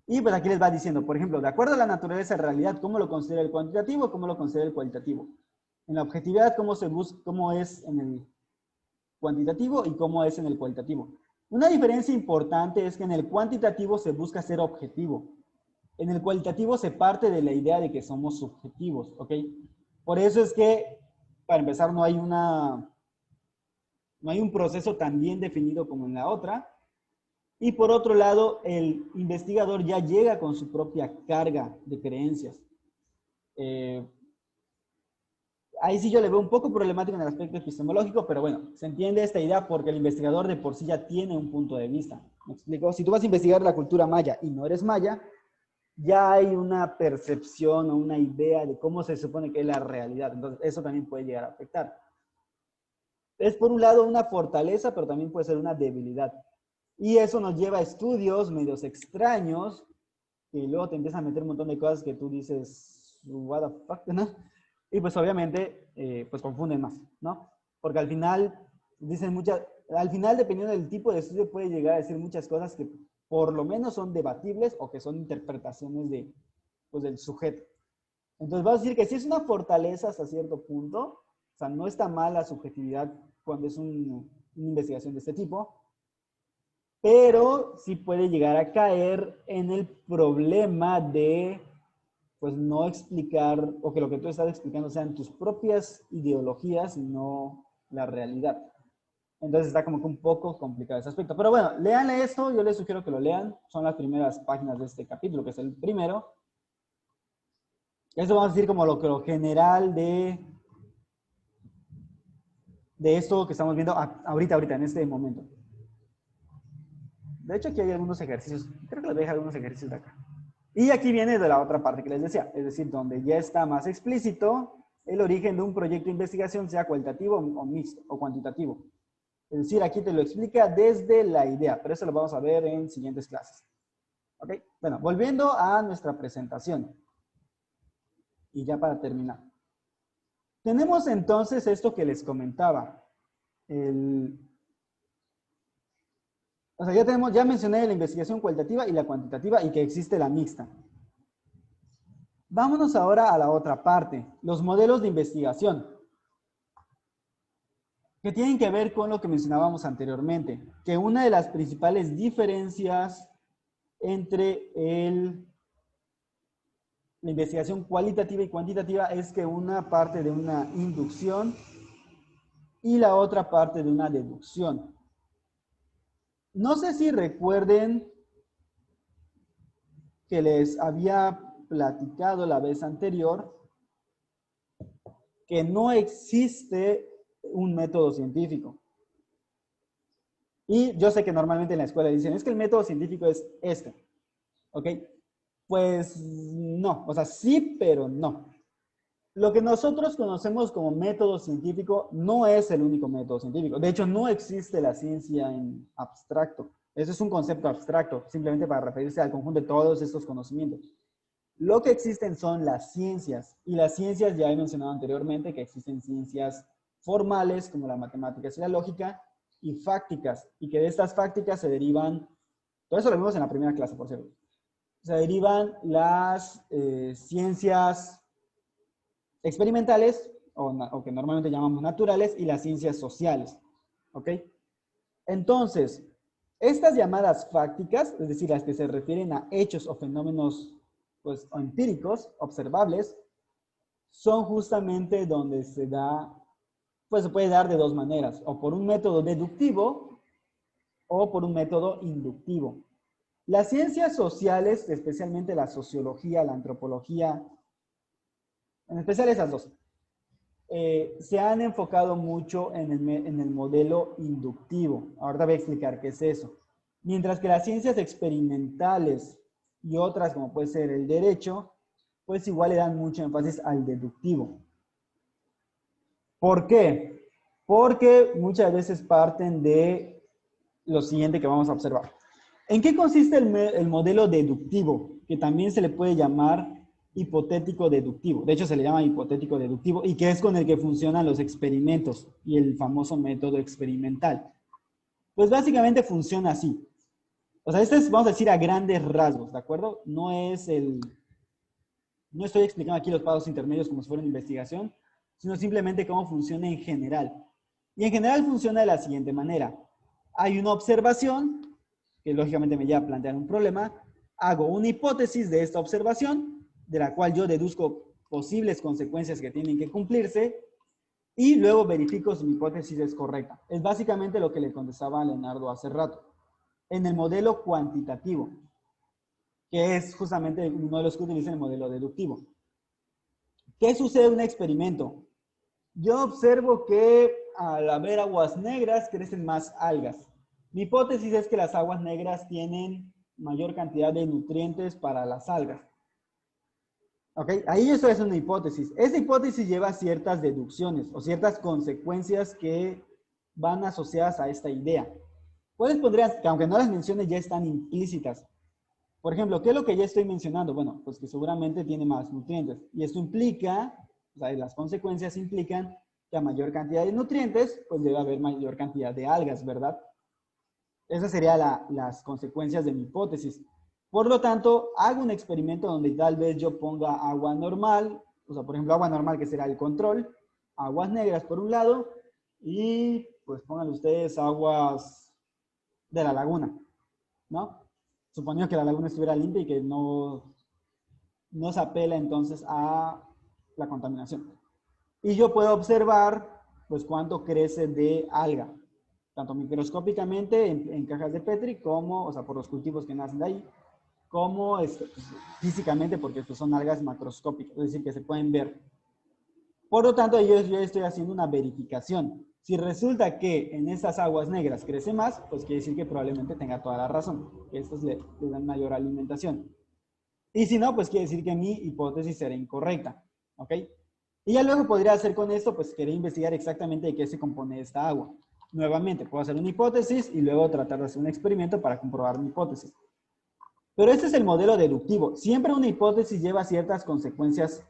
Y pues aquí les va diciendo, por ejemplo, de acuerdo a la naturaleza de realidad, ¿cómo lo considera el cuantitativo? ¿Cómo lo considera el cualitativo? En la objetividad, cómo es en el cuantitativo y cómo es en el cualitativo. Una diferencia importante es que en el cuantitativo se busca ser objetivo. En el cualitativo se parte de la idea de que somos subjetivos, ¿ok? Por eso es que, para empezar, no hay un proceso tan bien definido como en la otra. Y por otro lado, el investigador ya llega con su propia carga de creencias. Ahí sí yo le veo un poco problemático en el aspecto epistemológico, pero bueno, se entiende esta idea porque el investigador de por sí ya tiene un punto de vista. ¿Me explico? Si tú vas a investigar la cultura maya y no eres maya, ya hay una percepción o una idea de cómo se supone que es la realidad. Entonces, eso también puede llegar a afectar. Es por un lado una fortaleza, pero también puede ser una debilidad. Y eso nos lleva a estudios medios extraños, y luego te empiezan a meter un montón de cosas que tú dices, what the fuck, ¿no? Y pues obviamente, pues confunden más, ¿no? Porque al final, al final, dependiendo del tipo de estudio, puede llegar a decir muchas cosas que por lo menos son debatibles o que son interpretaciones de, pues, del sujeto. Entonces, vas a decir que sí es una fortaleza hasta cierto punto, o sea, no está mal la subjetividad cuando es una investigación de este tipo, pero sí puede llegar a caer en el problema de, pues, no explicar, o que lo que tú estás explicando sean tus propias ideologías y no la realidad. Entonces está como que un poco complicado ese aspecto. Pero bueno, leanle esto, yo les sugiero que lo lean. Son las primeras páginas de este capítulo, que es el primero. Eso vamos a decir como lo general de esto que estamos viendo ahorita, en este momento. De hecho, aquí hay algunos ejercicios. Creo que les dejo algunos ejercicios de acá. Y aquí viene de la otra parte que les decía. Es decir, donde ya está más explícito el origen de un proyecto de investigación, sea cualitativo o mixto o cuantitativo. Es decir, aquí te lo explica desde la idea, pero eso lo vamos a ver en siguientes clases. ¿Ok? Bueno, volviendo a nuestra presentación. Y ya para terminar. Tenemos entonces esto que les comentaba. O sea, ya mencioné la investigación cualitativa y la cuantitativa y que existe la mixta. Vámonos ahora a la otra parte, los modelos de investigación, que tienen que ver con lo que mencionábamos anteriormente, que una de las principales diferencias entre la investigación cualitativa y cuantitativa es que una parte de una inducción y la otra parte de una deducción. No sé si recuerden que les había platicado la vez anterior que no existe un método científico. Y yo sé que normalmente en la escuela dicen, es que el método científico es este. ¿Ok? Pues no, o sea, sí, pero no. Lo que nosotros conocemos como método científico no es el único método científico. De hecho, no existe la ciencia en abstracto. Eso es un concepto abstracto, simplemente para referirse al conjunto de todos estos conocimientos. Lo que existen son las ciencias. Y las ciencias, ya he mencionado anteriormente, que existen ciencias formales, como la matemática y la lógica, y fácticas. Y que de estas fácticas se derivan, todo eso lo vimos en la primera clase, por cierto, se derivan las ciencias experimentales, o que normalmente llamamos naturales, y las ciencias sociales. ¿Ok? Entonces, estas llamadas fácticas, es decir, las que se refieren a hechos o fenómenos, pues, empíricos, observables, son justamente donde se da, pues se puede dar de dos maneras, o por un método deductivo o por un método inductivo. Las ciencias sociales, especialmente la sociología, la antropología, en especial esas dos, se han enfocado mucho en el modelo inductivo. Ahorita voy a explicar qué es eso. Mientras que las ciencias experimentales y otras, como puede ser el derecho, pues igual le dan mucho énfasis al deductivo. ¿Por qué? Porque muchas veces parten de lo siguiente que vamos a observar. ¿En qué consiste el modelo deductivo? Que también se le puede llamar hipotético deductivo. De hecho, se le llama hipotético deductivo y que es con el que funcionan los experimentos y el famoso método experimental. Pues básicamente funciona así. O sea, este es, vamos a decir, a grandes rasgos, ¿de acuerdo? No estoy explicando aquí los pasos intermedios como si fuera una investigación, sino simplemente cómo funciona en general. Y en general funciona de la siguiente manera. Hay una observación, que lógicamente me lleva a plantear un problema, hago una hipótesis de esta observación, de la cual yo deduzco posibles consecuencias que tienen que cumplirse, y luego verifico si mi hipótesis es correcta. Es básicamente lo que le contestaba a Leonardo hace rato. En el modelo cuantitativo, que es justamente uno de los que utiliza el modelo deductivo. ¿Qué sucede en un experimento? Yo observo que al haber aguas negras crecen más algas. Mi hipótesis es que las aguas negras tienen mayor cantidad de nutrientes para las algas. ¿Ok? Ahí eso es una hipótesis. Esa hipótesis lleva ciertas deducciones o ciertas consecuencias que van asociadas a esta idea. ¿Cuáles pondrías, que aunque no las mencione, ya están implícitas? Por ejemplo, ¿qué es lo que ya estoy mencionando? Bueno, pues que seguramente tiene más nutrientes. Y esto implica, o sea, las consecuencias implican que a mayor cantidad de nutrientes, pues debe haber mayor cantidad de algas, ¿verdad? Esas serían las consecuencias de mi hipótesis. Por lo tanto, hago un experimento donde tal vez yo ponga agua normal, o sea, por ejemplo, agua normal que será el control, aguas negras por un lado, y pues pongan ustedes aguas de la laguna, ¿no? Suponiendo que la laguna estuviera limpia y que no se apela entonces a la contaminación. Y yo puedo observar, pues, cuánto crece de alga, tanto microscópicamente en cajas de Petri, como, o sea, por los cultivos que nacen de ahí, como pues, físicamente, porque pues, son algas macroscópicas, es decir, que se pueden ver. Por lo tanto, yo estoy haciendo una verificación. Si resulta que en esas aguas negras crece más, pues quiere decir que probablemente tenga toda la razón, que estos le dan mayor alimentación. Y si no, pues quiere decir que mi hipótesis será incorrecta, ¿ok? Y ya luego podría hacer con esto, pues querer investigar exactamente de qué se compone esta agua. Nuevamente, puedo hacer una hipótesis y luego tratar de hacer un experimento para comprobar mi hipótesis. Pero este es el modelo deductivo. Siempre una hipótesis lleva ciertas consecuencias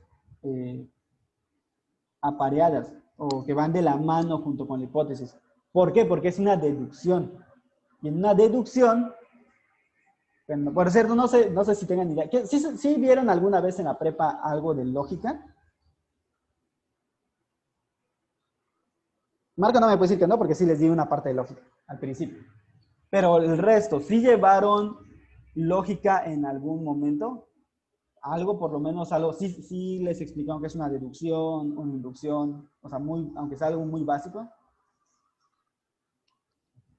apareadas o que van de la mano junto con la hipótesis. ¿Por qué? Porque es una deducción. Y en una deducción, bueno, por cierto, no sé si tengan idea. ¿Sí vieron alguna vez en la prepa algo de lógica? Marco no me puede decir que no, porque sí les di una parte de lógica al principio. Pero el resto, ¿sí llevaron lógica en algún momento? Algo, por lo menos algo, sí les explicaron que es una deducción, una inducción, o sea, aunque sea algo muy básico.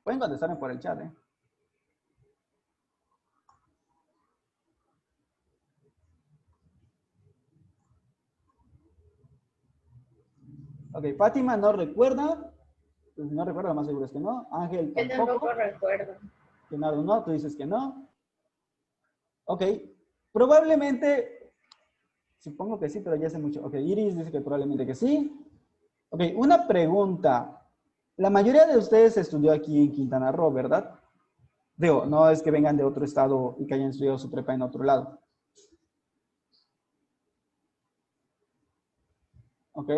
Pueden contestarme por el chat, ¿eh? Ok, Fátima no recuerda. Pues no recuerda, lo más seguro es que no. Ángel Yo tampoco. tampoco recuerdo. Leonardo no, tú dices que no. Ok, probablemente, supongo que sí, pero ya hace mucho. Ok, Iris dice que probablemente que sí. Ok, una pregunta. La mayoría de ustedes estudió aquí en Quintana Roo, ¿verdad? Digo, no es que vengan de otro estado y que hayan estudiado su prepa en otro lado. Ok.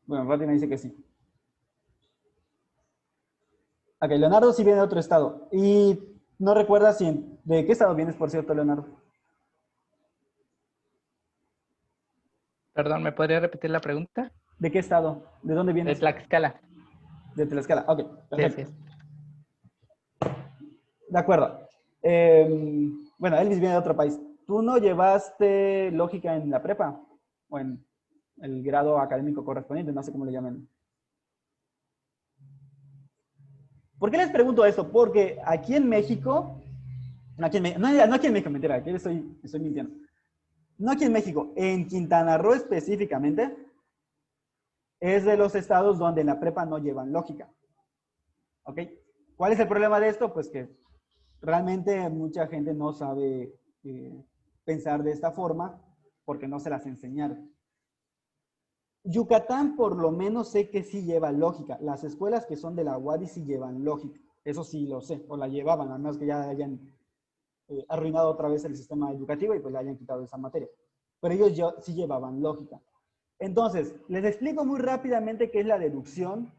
Bueno, Fátima dice que sí. Ok, Leonardo sí viene de otro estado. Y no recuerda ¿de qué estado vienes, por cierto, Leonardo? Perdón, ¿me podría repetir la pregunta? ¿De qué estado? ¿De dónde De vienes? Tlaxcala. De Tlaxcala. Ok, Sí, perfecto. así es. De acuerdo. Bueno, Elvis viene de otro país. ¿Tú no llevaste lógica en la prepa? ¿O en el grado académico correspondiente? No sé cómo le llaman. ¿Por qué les pregunto esto? Porque aquí en México, no aquí en México, mentira, aquí estoy mintiendo. No aquí en México, en Quintana Roo específicamente, es de los estados donde en la prepa no llevan lógica. ¿Ok? ¿Cuál es el problema de esto? Pues que realmente mucha gente no sabe pensar de esta forma porque no se las enseñaron. Yucatán por lo menos sé que sí lleva lógica. Las escuelas que son de la UADY sí llevan lógica. Eso sí lo sé, o la llevaban, a menos que ya hayan arruinado otra vez el sistema educativo y pues le hayan quitado esa materia. Pero ellos sí llevaban lógica. Entonces, les explico muy rápidamente qué es la deducción,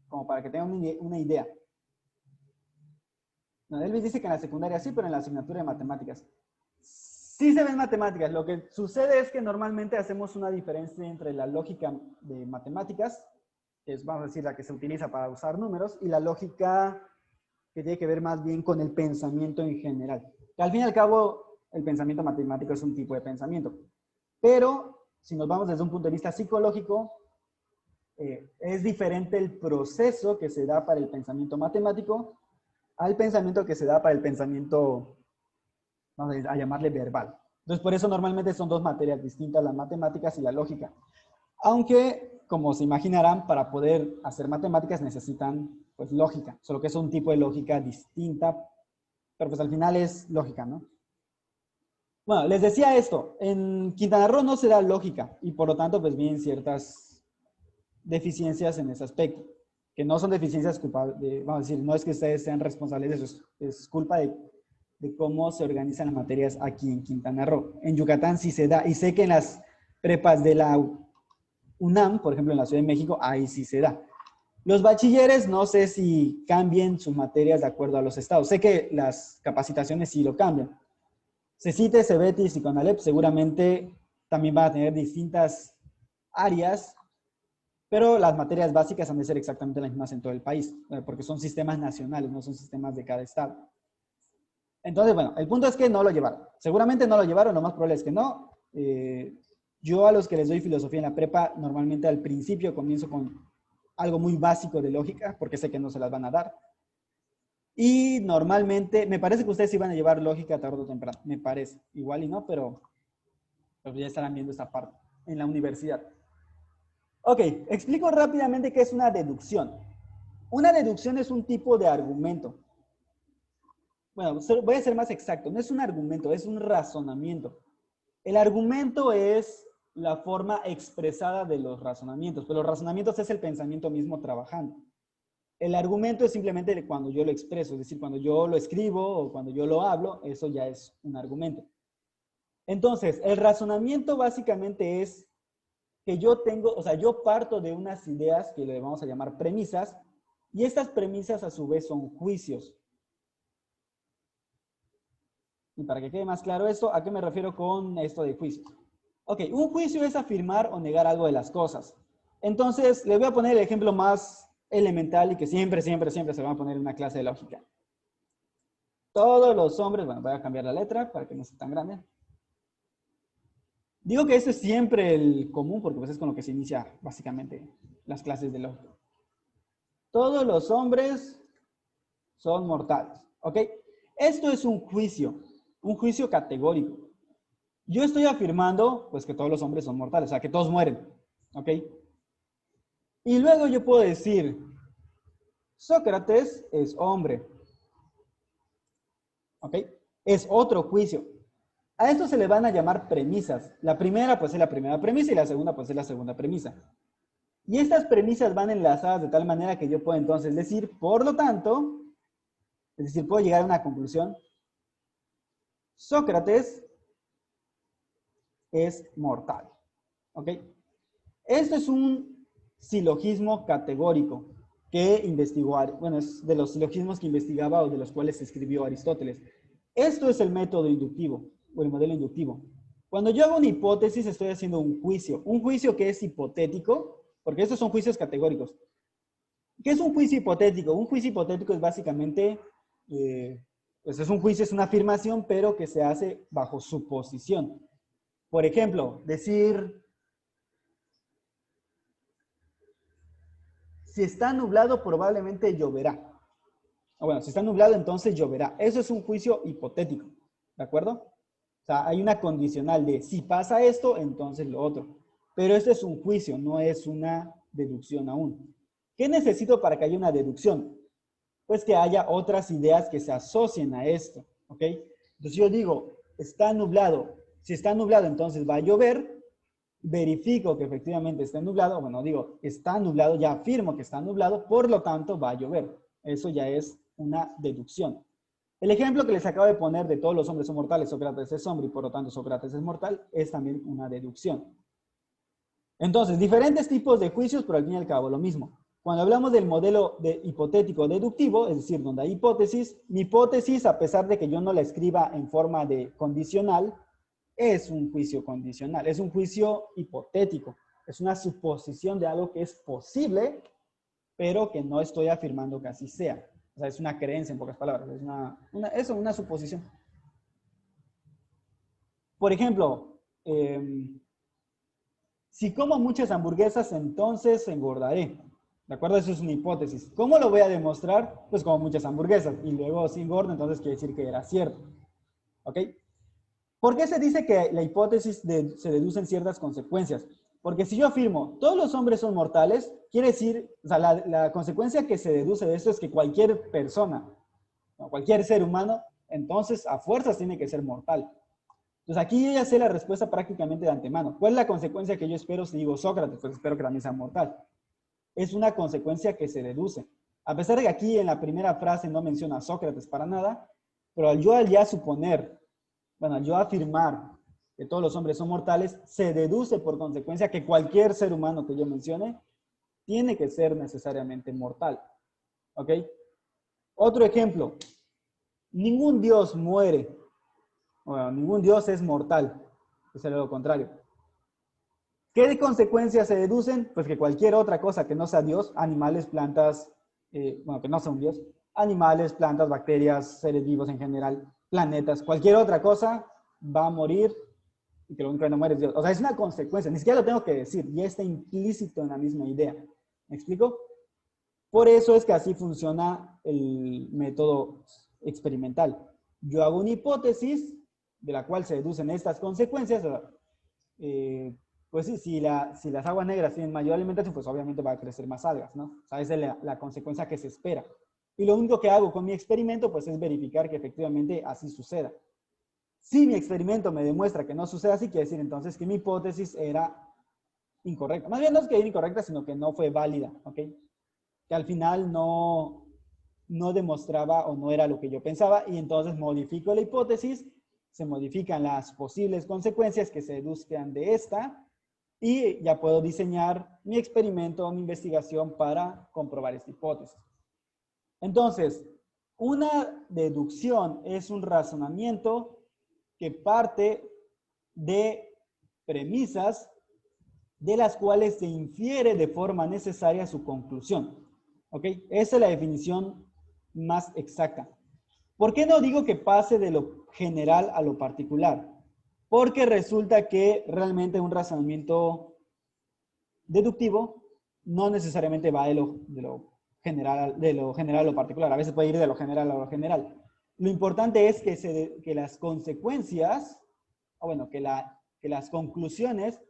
como para que tengan una idea. No, Elvis dice que en la secundaria sí, pero en la asignatura de matemáticas. Sí se ven matemáticas. Lo que sucede es que normalmente hacemos una diferencia entre la lógica de matemáticas, que es, vamos a decir, la que se utiliza para usar números, y la lógica que tiene que ver más bien con el pensamiento en general. Que al fin y al cabo, el pensamiento matemático es un tipo de pensamiento. Pero, si nos vamos desde un punto de vista psicológico, es diferente el proceso que se da para el pensamiento matemático al pensamiento que se da para el pensamiento, vamos a llamarle verbal. Entonces, por eso normalmente son dos materias distintas, las matemáticas y la lógica. Aunque como se imaginarán, para poder hacer matemáticas necesitan pues lógica, solo que es un tipo de lógica distinta, pero pues al final es lógica, ¿no? Bueno, les decía esto, en Quintana Roo no se da lógica y por lo tanto pues vienen ciertas deficiencias en ese aspecto, que no son deficiencias culpables, vamos a decir, no es que ustedes sean responsables de eso, es culpa de cómo se organizan las materias aquí en Quintana Roo. En Yucatán sí se da, y sé que en las prepas de la UNAM, por ejemplo en la Ciudad de México, ahí sí se da. Los bachilleres no sé si cambien sus materias de acuerdo a los estados. Sé que las capacitaciones sí lo cambian. CECITE, CEBETIS y CONALEP seguramente también van a tener distintas áreas, pero las materias básicas han de ser exactamente las mismas en todo el país, porque son sistemas nacionales, no son sistemas de cada estado. Entonces, bueno, el punto es que no lo llevaron. Seguramente no lo llevaron, lo más probable es que no. Yo a los que les doy filosofía en la prepa, normalmente al principio comienzo con algo muy básico de lógica, porque sé que no se las van a dar. Y normalmente, me parece que ustedes iban a llevar lógica tarde o temprano, me parece. Igual y no, pero ya estarán viendo esta parte en la universidad. Ok, explico rápidamente qué es una deducción. Una deducción es un tipo de argumento. Bueno, voy a ser más exacto. No es un argumento, es un razonamiento. El argumento es la forma expresada de los razonamientos, pero los razonamientos es el pensamiento mismo trabajando. El argumento es simplemente cuando yo lo expreso, es decir, cuando yo lo escribo o cuando yo lo hablo, eso ya es un argumento. Entonces, el razonamiento básicamente es que yo tengo, o sea, yo parto de unas ideas que le vamos a llamar premisas, y estas premisas a su vez son juicios. Y para que quede más claro esto, ¿a qué me refiero con esto de juicios? Ok, un juicio es afirmar o negar algo de las cosas. Entonces, les voy a poner el ejemplo más elemental y que siempre se va a poner en una clase de lógica. Todos los hombres, bueno, voy a cambiar la letra para que no sea tan grande. Digo que esto es siempre el común porque pues es con lo que se inicia básicamente las clases de lógica. Todos los hombres son mortales, ¿ok? Esto es un juicio categórico. Yo estoy afirmando pues que todos los hombres son mortales, o sea, que todos mueren, ¿ok? Y luego yo puedo decir, Sócrates es hombre. ¿Ok? Es otro juicio. A esto se le van a llamar premisas. La primera pues es la primera premisa y la segunda pues es la segunda premisa. Y estas premisas van enlazadas de tal manera que yo puedo entonces decir, por lo tanto, es decir, puedo llegar a una conclusión. Sócrates es mortal. ¿Ok? Esto es un silogismo categórico que investigó, bueno, es de los silogismos que investigaba o de los cuales escribió Aristóteles. Esto es el método inductivo, o el modelo inductivo. Cuando yo hago una hipótesis, estoy haciendo un juicio que es hipotético, porque estos son juicios categóricos. ¿Qué es un juicio hipotético? Un juicio hipotético es básicamente, pues es un juicio, es una afirmación, pero que se hace bajo suposición. Por ejemplo, decir, si está nublado, probablemente lloverá. O bueno, si está nublado, entonces lloverá. Eso es un juicio hipotético, ¿de acuerdo? O sea, hay una condicional de si pasa esto, entonces lo otro. Pero esto es un juicio, no es una deducción aún. ¿Qué necesito para que haya una deducción? Pues que haya otras ideas que se asocien a esto, ¿ok? Entonces yo digo, está nublado. Si está nublado, entonces va a llover. Verifico que efectivamente está nublado. Bueno, digo, está nublado, ya afirmo que está nublado, por lo tanto va a llover. Eso ya es una deducción. El ejemplo que les acabo de poner de todos los hombres son mortales, Sócrates es hombre y por lo tanto Sócrates es mortal, es también una deducción. Entonces, diferentes tipos de juicios, pero al fin y al cabo lo mismo. Cuando hablamos del modelo de hipotético deductivo, es decir, donde hay hipótesis, mi hipótesis, a pesar de que yo no la escriba en forma de condicional, es un juicio condicional, es un juicio hipotético, es una suposición de algo que es posible, pero que no estoy afirmando que así sea. O sea, es una creencia, en pocas palabras, es una suposición. Por ejemplo, si como muchas hamburguesas, entonces engordaré. ¿De acuerdo? Eso es una hipótesis. ¿Cómo lo voy a demostrar? Pues como muchas hamburguesas. Y luego si engordo, entonces quiere decir que era cierto. ¿Ok? ¿Por qué se dice que la hipótesis se deducen ciertas consecuencias? Porque si yo afirmo, todos los hombres son mortales, quiere decir, o sea, la consecuencia que se deduce de esto es que cualquier persona, o cualquier ser humano, entonces a fuerzas tiene que ser mortal. Entonces aquí yo ya sé la respuesta prácticamente de antemano. ¿Cuál es la consecuencia que yo espero si digo Sócrates? Pues espero que también sea mortal. Es una consecuencia que se deduce. A pesar de que aquí en la primera frase no menciona a Sócrates para nada, pero al ya suponer, bueno, al yo afirmar que todos los hombres son mortales, se deduce por consecuencia que cualquier ser humano que yo mencione tiene que ser necesariamente mortal. ¿Ok? Otro ejemplo. Ningún dios muere. Bueno, ningún dios es mortal. Es lo contrario. ¿Qué consecuencias se deducen? Pues que cualquier otra cosa que no sea Dios, animales, plantas, bueno, que no sea un Dios, animales, plantas, bacterias, seres vivos en general, planetas, cualquier otra cosa va a morir y que lo único que no muere es Dios. O sea, es una consecuencia, ni siquiera lo tengo que decir, ya está implícito en la misma idea. ¿Me explico? Por eso es que así funciona el método experimental. Yo hago una hipótesis de la cual se deducen estas consecuencias. Pues sí, si las aguas negras tienen mayor alimentación, pues obviamente va a crecer más algas, ¿no? O sea, esa es la consecuencia que se espera. Y lo único que hago con mi experimento, pues es verificar que efectivamente así suceda. Si mi experimento me demuestra que no sucede así, quiere decir entonces que mi hipótesis era incorrecta. Más bien no es que era incorrecta, sino que no fue válida, ¿ok? Que al final no demostraba o no era lo que yo pensaba, y entonces modifico la hipótesis, se modifican las posibles consecuencias que se deduzcan de esta, y ya puedo diseñar mi experimento o mi investigación para comprobar esta hipótesis. Entonces, una deducción es un razonamiento que parte de premisas de las cuales se infiere de forma necesaria su conclusión. ¿Ok? Esa es la definición más exacta. ¿Por qué no digo que pase de lo general a lo particular? Porque resulta que realmente un razonamiento deductivo no necesariamente va de lo general a lo particular. A veces puede ir de lo general a lo general. Lo importante es que las consecuencias, o bueno, que las conclusiones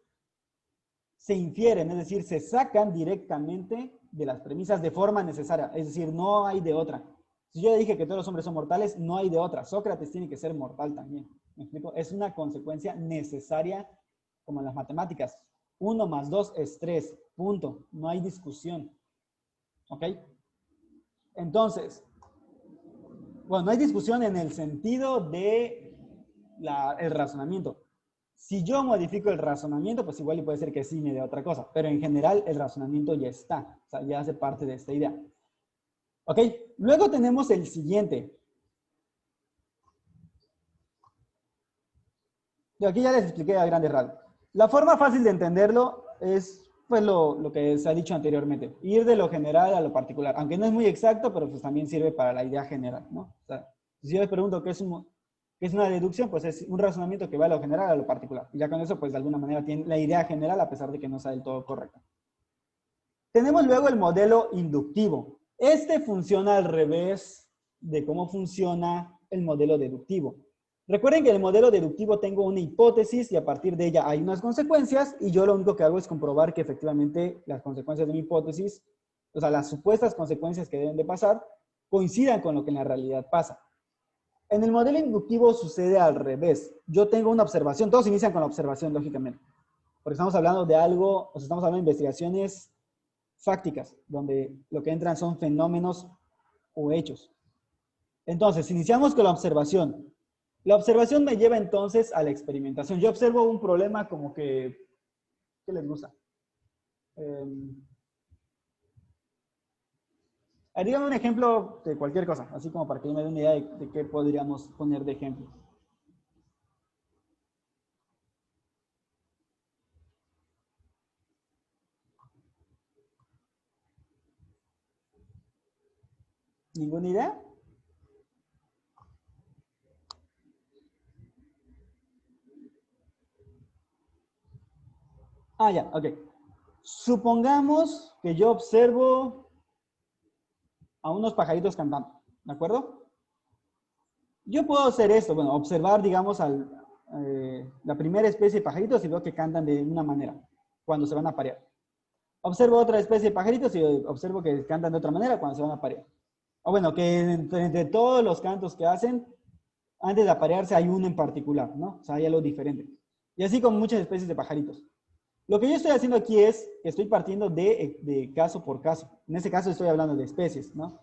se infieren, es decir, se sacan directamente de las premisas de forma necesaria. Es decir, no hay de otra. Si yo dije que todos los hombres son mortales, no hay de otra. Sócrates tiene que ser mortal también. ¿Me explico? Es una consecuencia necesaria, como en las matemáticas. 1 más 2 es 3. Punto. No hay discusión. ¿Ok? Entonces, bueno, no hay discusión en el sentido de el razonamiento. Si yo modifico el razonamiento, pues igual puede ser que sí me dé otra cosa. Pero en general el razonamiento ya está. O sea, ya hace parte de esta idea. ¿Ok? Luego tenemos el siguiente. Yo aquí ya les expliqué a grandes rasgos. La forma fácil de entenderlo es pues lo que se ha dicho anteriormente. Ir de lo general a lo particular. Aunque no es muy exacto, pero pues también sirve para la idea general, ¿no? O sea, si yo les pregunto qué es una deducción, pues es un razonamiento que va de lo general a lo particular. Y ya con eso, pues de alguna manera tiene la idea general, a pesar de que no sea del todo correcta. Tenemos luego el modelo inductivo. Este funciona al revés de cómo funciona el modelo deductivo. Recuerden que en el modelo deductivo tengo una hipótesis y a partir de ella hay unas consecuencias y yo lo único que hago es comprobar que efectivamente las consecuencias de mi hipótesis, o sea, las supuestas consecuencias que deben de pasar, coincidan con lo que en la realidad pasa. En el modelo inductivo sucede al revés. Yo tengo una observación, todos inician con la observación, lógicamente, porque estamos hablando de algo, o sea, estamos hablando de investigaciones fácticas, donde lo que entran son fenómenos o hechos. Entonces, iniciamos con la observación. La observación me lleva entonces a la experimentación. Yo observo un problema como que, ¿qué les gusta? Díganme un ejemplo de cualquier cosa, así como para que yo me dé una idea de qué podríamos poner de ejemplo. ¿Ninguna idea? Ah, ya, ok. Supongamos que yo observo a unos pajaritos cantando, ¿de acuerdo? Yo puedo hacer esto, bueno, observar, digamos, la primera especie de pajaritos y veo que cantan de una manera. cuando se van a aparear. Observo otra especie de pajaritos y observo que cantan de otra manera cuando se van a aparear. O bueno, que entre todos los cantos que hacen, antes de aparearse hay uno en particular, ¿no? O sea, hay algo diferente. Y así con muchas especies de pajaritos. Lo que yo estoy haciendo aquí es que estoy partiendo de caso por caso. En este caso estoy hablando de especies, ¿no?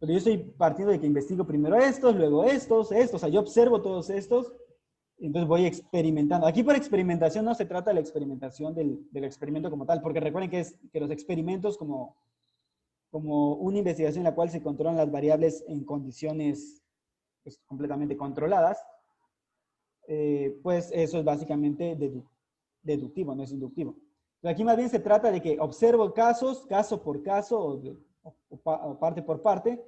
Pero yo estoy partiendo de que investigo primero estos, luego estos. O sea, yo observo todos estos y entonces voy experimentando. Aquí por experimentación no se trata de la experimentación del experimento como tal, porque recuerden que los experimentos como una investigación en la cual se controlan las variables en condiciones pues, completamente controladas, pues eso es básicamente deductivo, no es inductivo. Pero aquí más bien se trata de que observo casos, caso por caso, o parte por parte,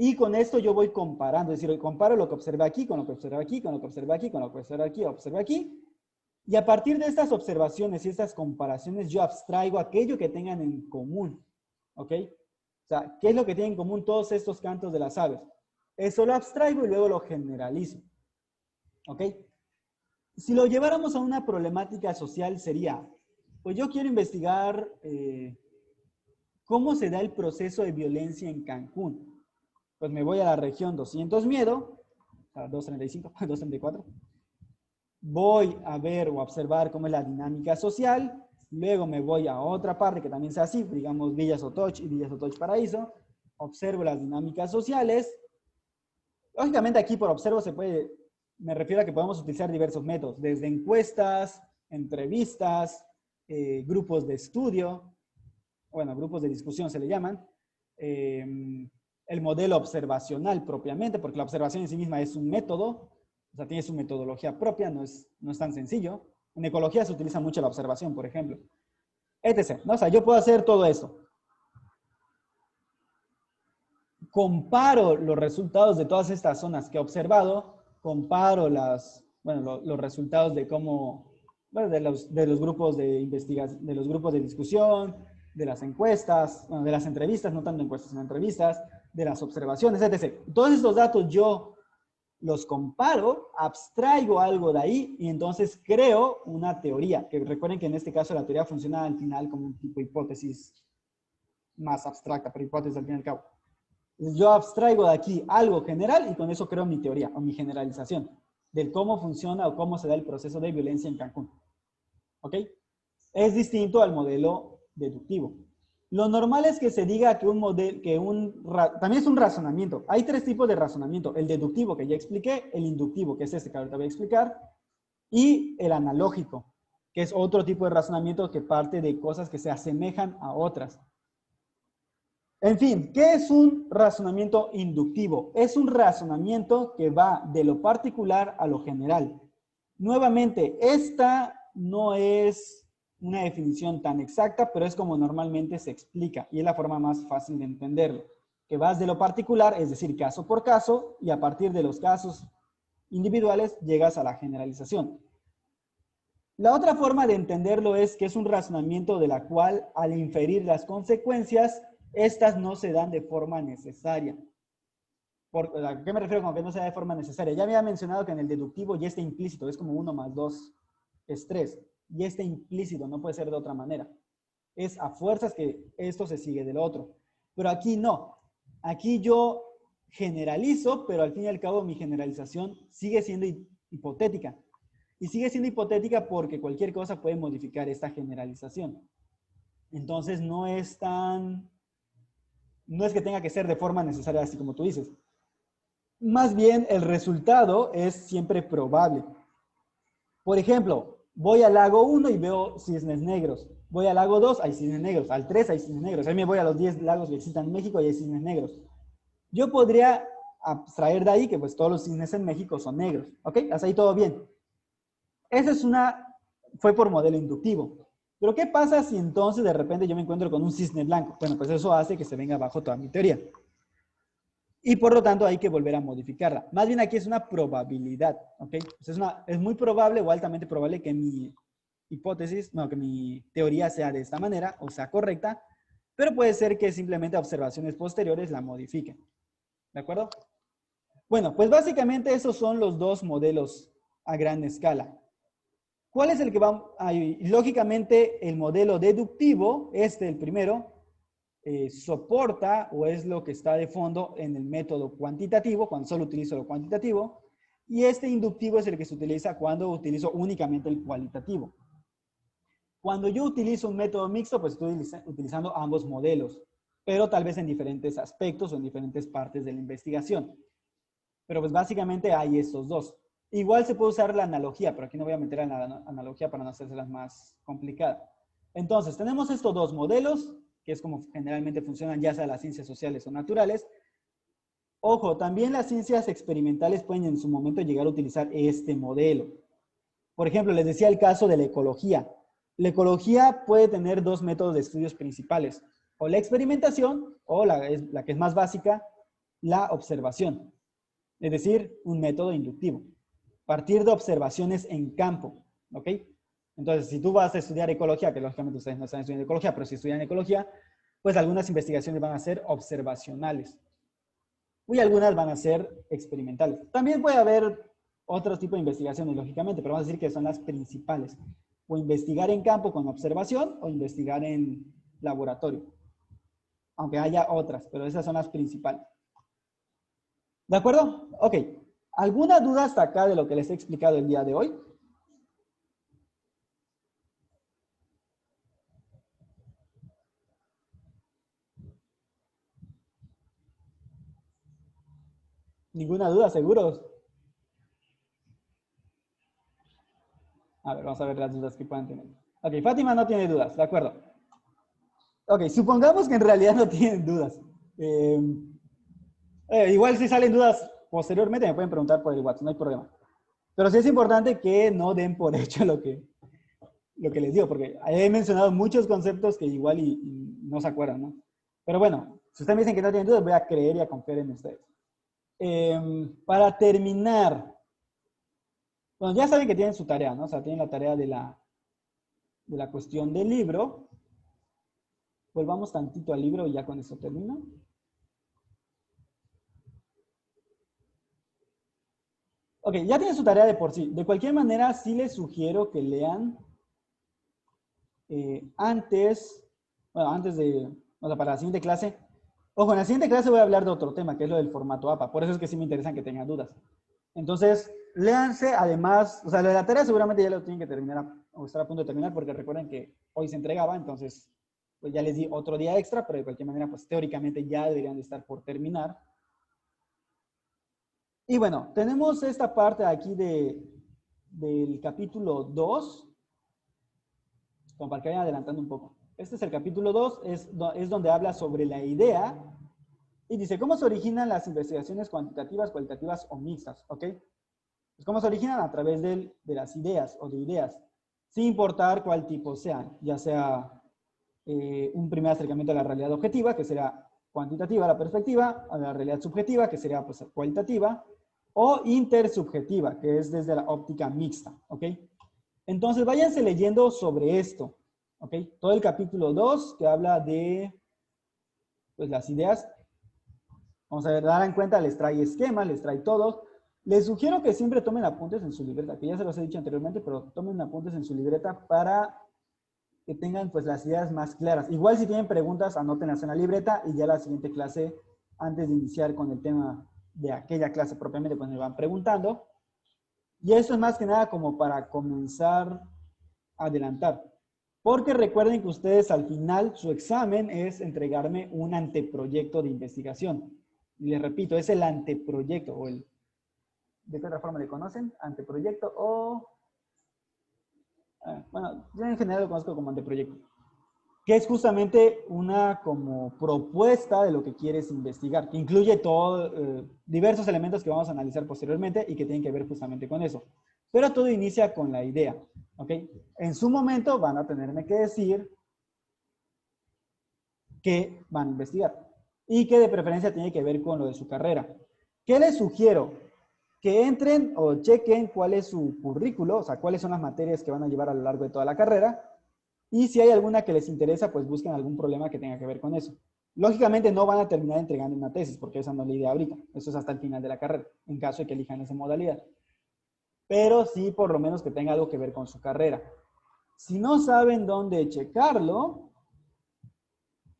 y con esto yo voy comparando, es decir, comparo lo que observé aquí, con lo que observé aquí, con lo que observé aquí, con lo que observé aquí, y a partir de estas observaciones y estas comparaciones yo abstraigo aquello que tengan en común, ¿ok? O sea, ¿qué es lo que tienen en común todos estos cantos de las aves? Eso lo abstraigo y luego lo generalizo, ¿ok? Si lo lleváramos a una problemática social sería, pues yo quiero investigar cómo se da el proceso de violencia en Cancún. Pues me voy a la región 200 Miedo, a 235, 234. Voy a ver o a observar cómo es la dinámica social. Luego me voy a otra parte que también sea así, digamos Villa Sotoch y Villa Sotoch Paraíso. Observo las dinámicas sociales. Lógicamente aquí por observo se puede, me refiero a que podemos utilizar diversos métodos, desde encuestas, entrevistas, grupos de estudio, bueno, grupos de discusión se le llaman, el modelo observacional propiamente, porque la observación en sí misma es un método, o sea, tiene su metodología propia, no es tan sencillo. En ecología se utiliza mucho la observación, por ejemplo, etc. ¿no? O sea, yo puedo hacer todo esto. Comparo los resultados de todas estas zonas que he observado, comparo los resultados de cómo, bueno, de los grupos de investigación, de los grupos de discusión, de las encuestas, bueno, de las entrevistas, no tanto encuestas, sino entrevistas, de las observaciones, etc. Todos estos datos yo los comparo, abstraigo algo de ahí y entonces creo una teoría, que recuerden que en este caso la teoría funciona al final como un tipo de hipótesis más abstracta, pero hipótesis al fin y al cabo. Yo abstraigo de aquí algo general y con eso creo mi teoría o mi generalización de cómo funciona o cómo se da el proceso de violencia en Cancún. ¿Ok? Es distinto al modelo deductivo. Lo normal es que se diga que también es un razonamiento. Hay tres tipos de razonamiento. El deductivo, que ya expliqué, el inductivo, que es este que ahorita voy a explicar, y el analógico, que es otro tipo de razonamiento que parte de cosas que se asemejan a otras. En fin, ¿qué es un razonamiento inductivo? Es un razonamiento que va de lo particular a lo general. Nuevamente, esta no es una definición tan exacta, pero es como normalmente se explica y es la forma más fácil de entenderlo. Que vas de lo particular, es decir, caso por caso, y a partir de los casos individuales llegas a la generalización. La otra forma de entenderlo es que es un razonamiento de la cual, al inferir las consecuencias, estas no se dan de forma necesaria. ¿A qué me refiero con que no se da de forma necesaria? Ya había mencionado que en el deductivo ya está implícito, es como 1 más 2 es 3. Y está implícito, no puede ser de otra manera. Es a fuerzas que esto se sigue del otro. Pero aquí no. Aquí yo generalizo, pero al fin y al cabo mi generalización sigue siendo hipotética. Y sigue siendo hipotética porque cualquier cosa puede modificar esta generalización. Entonces no es que tenga que ser de forma necesaria, así como tú dices. Más bien el resultado es siempre probable. Por ejemplo, voy al lago 1 y veo cisnes negros. Voy al lago 2, hay cisnes negros. Al 3 hay cisnes negros. Ahí me voy a los 10 lagos que existan en México y hay cisnes negros. Yo podría abstraer de ahí que pues todos los cisnes en México son negros. ¿Ok? Hasta ahí todo bien. Esa fue por modelo inductivo. Pero ¿qué pasa si entonces de repente yo me encuentro con un cisne blanco? Bueno, pues eso hace que se venga abajo toda mi teoría. Y por lo tanto hay que volver a modificarla. Más bien aquí es una probabilidad, ¿ok? Pues es muy probable o altamente probable que mi hipótesis, que mi teoría sea de esta manera o sea correcta, pero puede ser que simplemente observaciones posteriores la modifiquen. ¿De acuerdo? Bueno, pues básicamente esos son los dos modelos a gran escala. ¿Cuál es el que va? Lógicamente, el modelo deductivo, el primero, soporta o es lo que está de fondo en el método cuantitativo, cuando solo utilizo lo cuantitativo, y este inductivo es el que se utiliza cuando utilizo únicamente el cualitativo. Cuando yo utilizo un método mixto, pues estoy utilizando ambos modelos, pero tal vez en diferentes aspectos o en diferentes partes de la investigación. Pero pues básicamente hay estos dos. Igual se puede usar la analogía, pero aquí no voy a meter la analogía para no hacérselas más complicadas. Entonces, tenemos estos dos modelos, que es como generalmente funcionan ya sea las ciencias sociales o naturales. Ojo, también las ciencias experimentales pueden en su momento llegar a utilizar este modelo. Por ejemplo, les decía el caso de la ecología. La ecología puede tener dos métodos de estudios principales, o la experimentación, o la que es más básica, la observación. Es decir, un método inductivo. Partir de observaciones en campo, ¿ok? Entonces, si tú vas a estudiar ecología, que lógicamente ustedes no están estudiando ecología, pero si estudian ecología, pues algunas investigaciones van a ser observacionales. Y algunas van a ser experimentales. También puede haber otro tipo de investigaciones, lógicamente, pero vamos a decir que son las principales. O investigar en campo con observación o investigar en laboratorio. Aunque haya otras, pero esas son las principales. ¿De acuerdo? Ok. ¿Alguna duda hasta acá de lo que les he explicado el día de hoy? ¿Ninguna duda, seguros? A ver, vamos a ver las dudas que puedan tener. Ok, Fátima no tiene dudas, de acuerdo. Ok, supongamos que en realidad no tienen dudas. Igual si salen dudas posteriormente me pueden preguntar por el WhatsApp, no hay problema. Pero sí es importante que no den por hecho lo que les digo, porque he mencionado muchos conceptos que igual y no se acuerdan, ¿no? Pero bueno, si ustedes me dicen que no tienen dudas, voy a creer y a confiar en ustedes. Para terminar, bueno, ya saben que tienen su tarea, ¿no? O sea, tienen la tarea de la cuestión del libro. Volvamos tantito al libro y ya con eso termino. Ok, ya tienen su tarea de por sí. De cualquier manera, sí les sugiero que lean antes de, o sea, para la siguiente clase. Ojo, en la siguiente clase voy a hablar de otro tema, que es lo del formato APA. Por eso es que sí me interesan que tengan dudas. Entonces, léanse, además, o sea, lo de la tarea seguramente ya lo tienen que terminar, o estar a punto de terminar, porque recuerden que hoy se entregaba, entonces, pues ya les di otro día extra, pero de cualquier manera, pues teóricamente ya deberían de estar por terminar. Y bueno, tenemos esta parte aquí del capítulo 2, como para que vayan adelantando un poco. Este es el capítulo 2, es donde habla sobre la idea y dice, ¿cómo se originan las investigaciones cuantitativas, cualitativas o mixtas? ¿Ok? Pues ¿cómo se originan? A través de las ideas o de ideas, sin importar cuál tipo sean, ya sea un primer acercamiento a la realidad objetiva, que será cuantitativa, la perspectiva, a la realidad subjetiva, que sería pues, cualitativa, o intersubjetiva, que es desde la óptica mixta, ¿ok? Entonces, váyanse leyendo sobre esto, ¿ok? Todo el capítulo 2, que habla de pues, las ideas. Vamos a ver, dar en cuenta, les trae esquemas, les trae todo. Les sugiero que siempre tomen apuntes en su libreta, que ya se los he dicho anteriormente, pero tomen apuntes en su libreta para que tengan pues las ideas más claras. Igual si tienen preguntas, anótenlas en la libreta y ya la siguiente clase, antes de iniciar con el tema de aquella clase propiamente, pues me van preguntando. Y eso es más que nada como para comenzar a adelantar. Porque recuerden que ustedes al final, su examen es entregarme un anteproyecto de investigación. Y les repito, es el anteproyecto o el... ¿De qué otra forma le conocen? Anteproyecto o... bueno, yo en general lo conozco como anteproyecto. Que es justamente una como propuesta de lo que quieres investigar. Que incluye todo, diversos elementos que vamos a analizar posteriormente y que tienen que ver justamente con eso. Pero todo inicia con la idea. ¿Ok? En su momento van a tenerme que decir qué van a investigar. Y que de preferencia tiene que ver con lo de su carrera. ¿Qué les sugiero? Que entren o chequen cuál es su currículo, o sea, cuáles son las materias que van a llevar a lo largo de toda la carrera. Y si hay alguna que les interesa, pues busquen algún problema que tenga que ver con eso. Lógicamente no van a terminar entregando una tesis, porque esa no es la idea ahorita. Eso es hasta el final de la carrera, en caso de que elijan esa modalidad. pero sí por lo menos que tenga algo que ver con su carrera. Si no saben dónde checarlo, o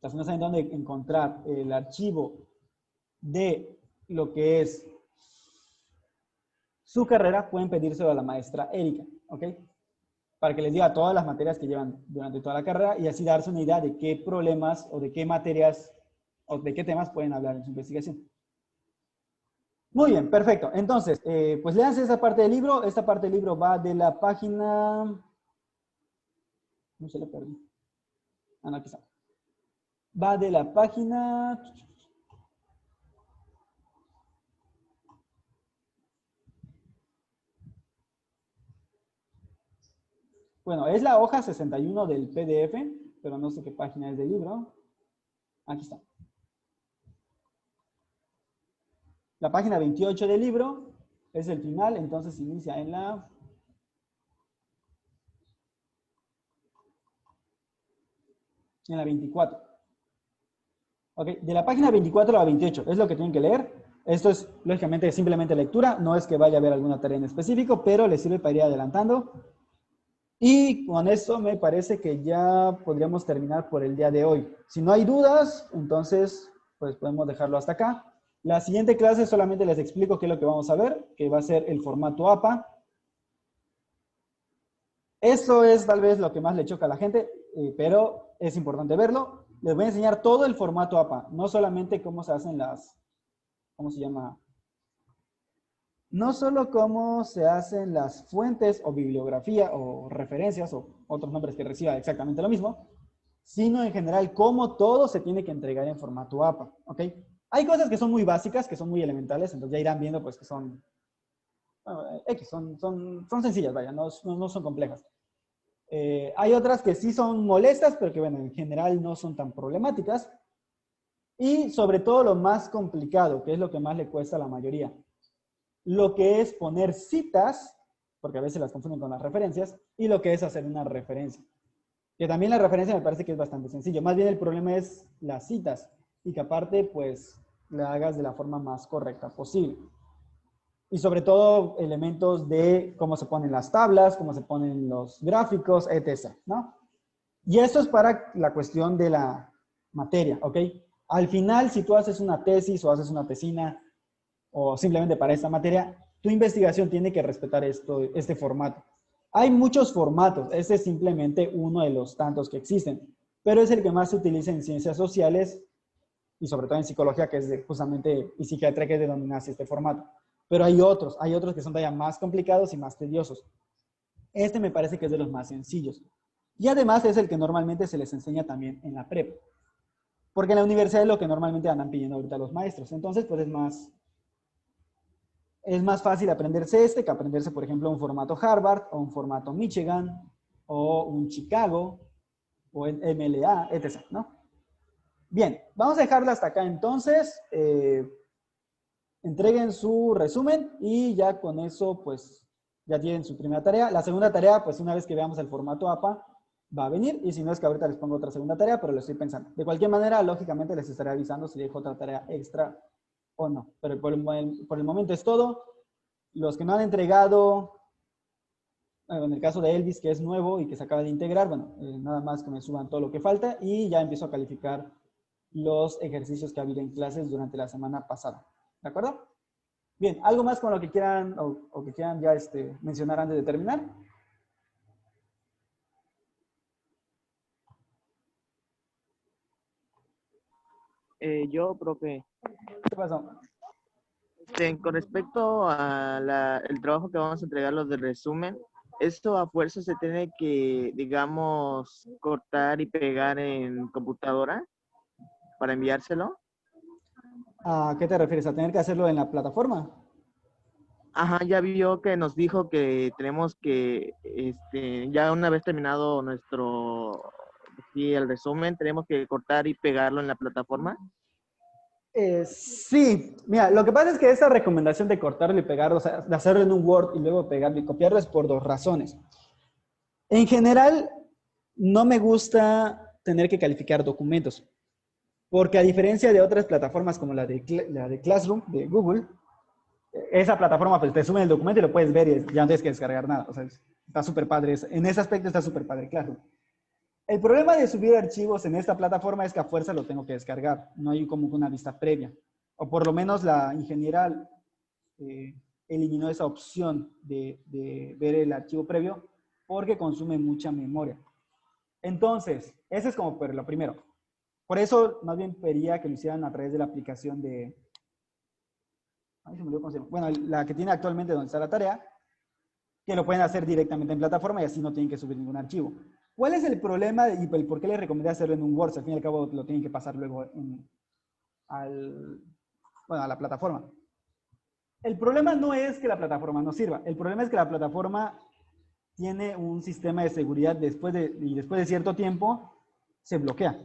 sea, si no saben dónde encontrar el archivo de lo que es su carrera, pueden pedírselo a la maestra Erika, ¿ok? Para que les diga todas las materias que llevan durante toda la carrera y así darse una idea de qué problemas o de qué materias o de qué temas pueden hablar en su investigación. Muy bien, perfecto. Entonces, pues léanse esta parte del libro. Esta parte del libro va de la página... No se la perdí. Ah, no, aquí está. Va de la página... Bueno, es la hoja 61 del PDF, pero no sé qué página es del libro. Aquí está. La página 28 del libro es el final, entonces inicia en la... En la 24. Ok, de la página 24 a la 28 es lo que tienen que leer. Esto es, lógicamente, simplemente lectura. No es que vaya a haber alguna tarea en específico, pero les sirve para ir adelantando. Y con eso me parece que ya podríamos terminar por el día de hoy. Si no hay dudas, entonces pues podemos dejarlo hasta acá. La siguiente clase solamente les explico qué es lo que vamos a ver, que va a ser el formato APA. Eso es tal vez lo que más le choca a la gente, pero es importante verlo. Les voy a enseñar todo el formato APA, no solamente cómo se hacen las, ¿cómo se llama? No solo cómo se hacen las fuentes o bibliografía o referencias o otros nombres que reciba exactamente lo mismo, sino en general cómo todo se tiene que entregar en formato APA, ¿ok? Hay cosas que son muy básicas, que son muy elementales, entonces ya irán viendo pues que son, bueno, son sencillas, vaya, no son complejas. Hay otras que sí son molestas, pero que bueno, en general no son tan problemáticas. Y sobre todo lo más complicado, que es lo que más le cuesta a la mayoría. Lo que es poner citas, porque a veces las confunden con las referencias, y lo que es hacer una referencia. Que también la referencia me parece que es bastante sencillo. Más bien el problema es las citas, y que aparte, pues, la hagas de la forma más correcta posible. Y sobre todo elementos de cómo se ponen las tablas, cómo se ponen los gráficos, etc., ¿no? Y esto es para la cuestión de la materia, ¿ok? Al final, si tú haces una tesis o haces una tesina, o simplemente para esta materia, tu investigación tiene que respetar este formato. Hay muchos formatos, este es simplemente uno de los tantos que existen, pero es el que más se utiliza en ciencias sociales y sobre todo en psicología, que es justamente, y psiquiatría, que es de donde nace este formato. Pero hay otros que son todavía más complicados y más tediosos. Este me parece que es de los más sencillos. Y además es el que normalmente se les enseña también en la prepa. Porque en la universidad es lo que normalmente andan pidiendo ahorita los maestros. Entonces, pues es más fácil aprenderse este que aprenderse, por ejemplo, un formato Harvard, o un formato Michigan, o un Chicago, o el MLA, etc., ¿no? Bien, vamos a dejarla hasta acá entonces. Entreguen su resumen y ya con eso, pues, ya tienen su primera tarea. La segunda tarea, pues, una vez que veamos el formato APA, va a venir. Y si no, es que ahorita les pongo otra segunda tarea, pero lo estoy pensando. De cualquier manera, lógicamente, les estaré avisando si dejo otra tarea extra o no. Pero por el momento es todo. Los que no han entregado, en el caso de Elvis, que es nuevo y que se acaba de integrar, bueno, nada más que me suban todo lo que falta y ya empiezo a calificar los ejercicios que ha habido en clases durante la semana pasada. ¿De acuerdo? Bien, ¿algo más con lo que quieran o que quieran ya mencionar antes de terminar? Yo, profe, ¿Qué pasó? con respecto a el trabajo que vamos a entregar, los del resumen, esto a fuerza se tiene que, digamos, cortar y pegar en computadora para enviárselo. ¿A qué te refieres? ¿A tener que hacerlo en la plataforma? Ajá, ya vio que nos dijo que tenemos que, ya una vez terminado sí, el resumen, tenemos que cortar y pegarlo en la plataforma. Sí, mira, lo que pasa es que esa recomendación de cortarlo y pegarlo, o sea, de hacerlo en un Word y luego pegarlo y copiarlo es por dos razones. En general, no me gusta tener que calificar documentos, porque a diferencia de otras plataformas como la de Classroom de Google, esa plataforma pues te sube el documento y lo puedes ver y ya no tienes que descargar nada. O sea, está súper padre. En ese aspecto está súper padre, claro. El problema de subir archivos en esta plataforma es que a fuerza lo tengo que descargar. No hay como una vista previa. O por lo menos la ingeniera eliminó esa opción de ver el archivo previo porque consume mucha memoria. Entonces, ese es como lo primero. Por eso, más bien pediría que lo hicieran a través de la aplicación de... Ay, se me olvidó cómo se llama. Bueno, la que tiene actualmente donde está la tarea, que lo pueden hacer directamente en plataforma y así no tienen que subir ningún archivo. ¿Cuál es el problema y el por qué les recomendé hacerlo en un Word? Al fin y al cabo lo tienen que pasar luego a la plataforma. El problema no es que la plataforma no sirva. El problema es que la plataforma tiene un sistema de seguridad después de cierto tiempo se bloquea.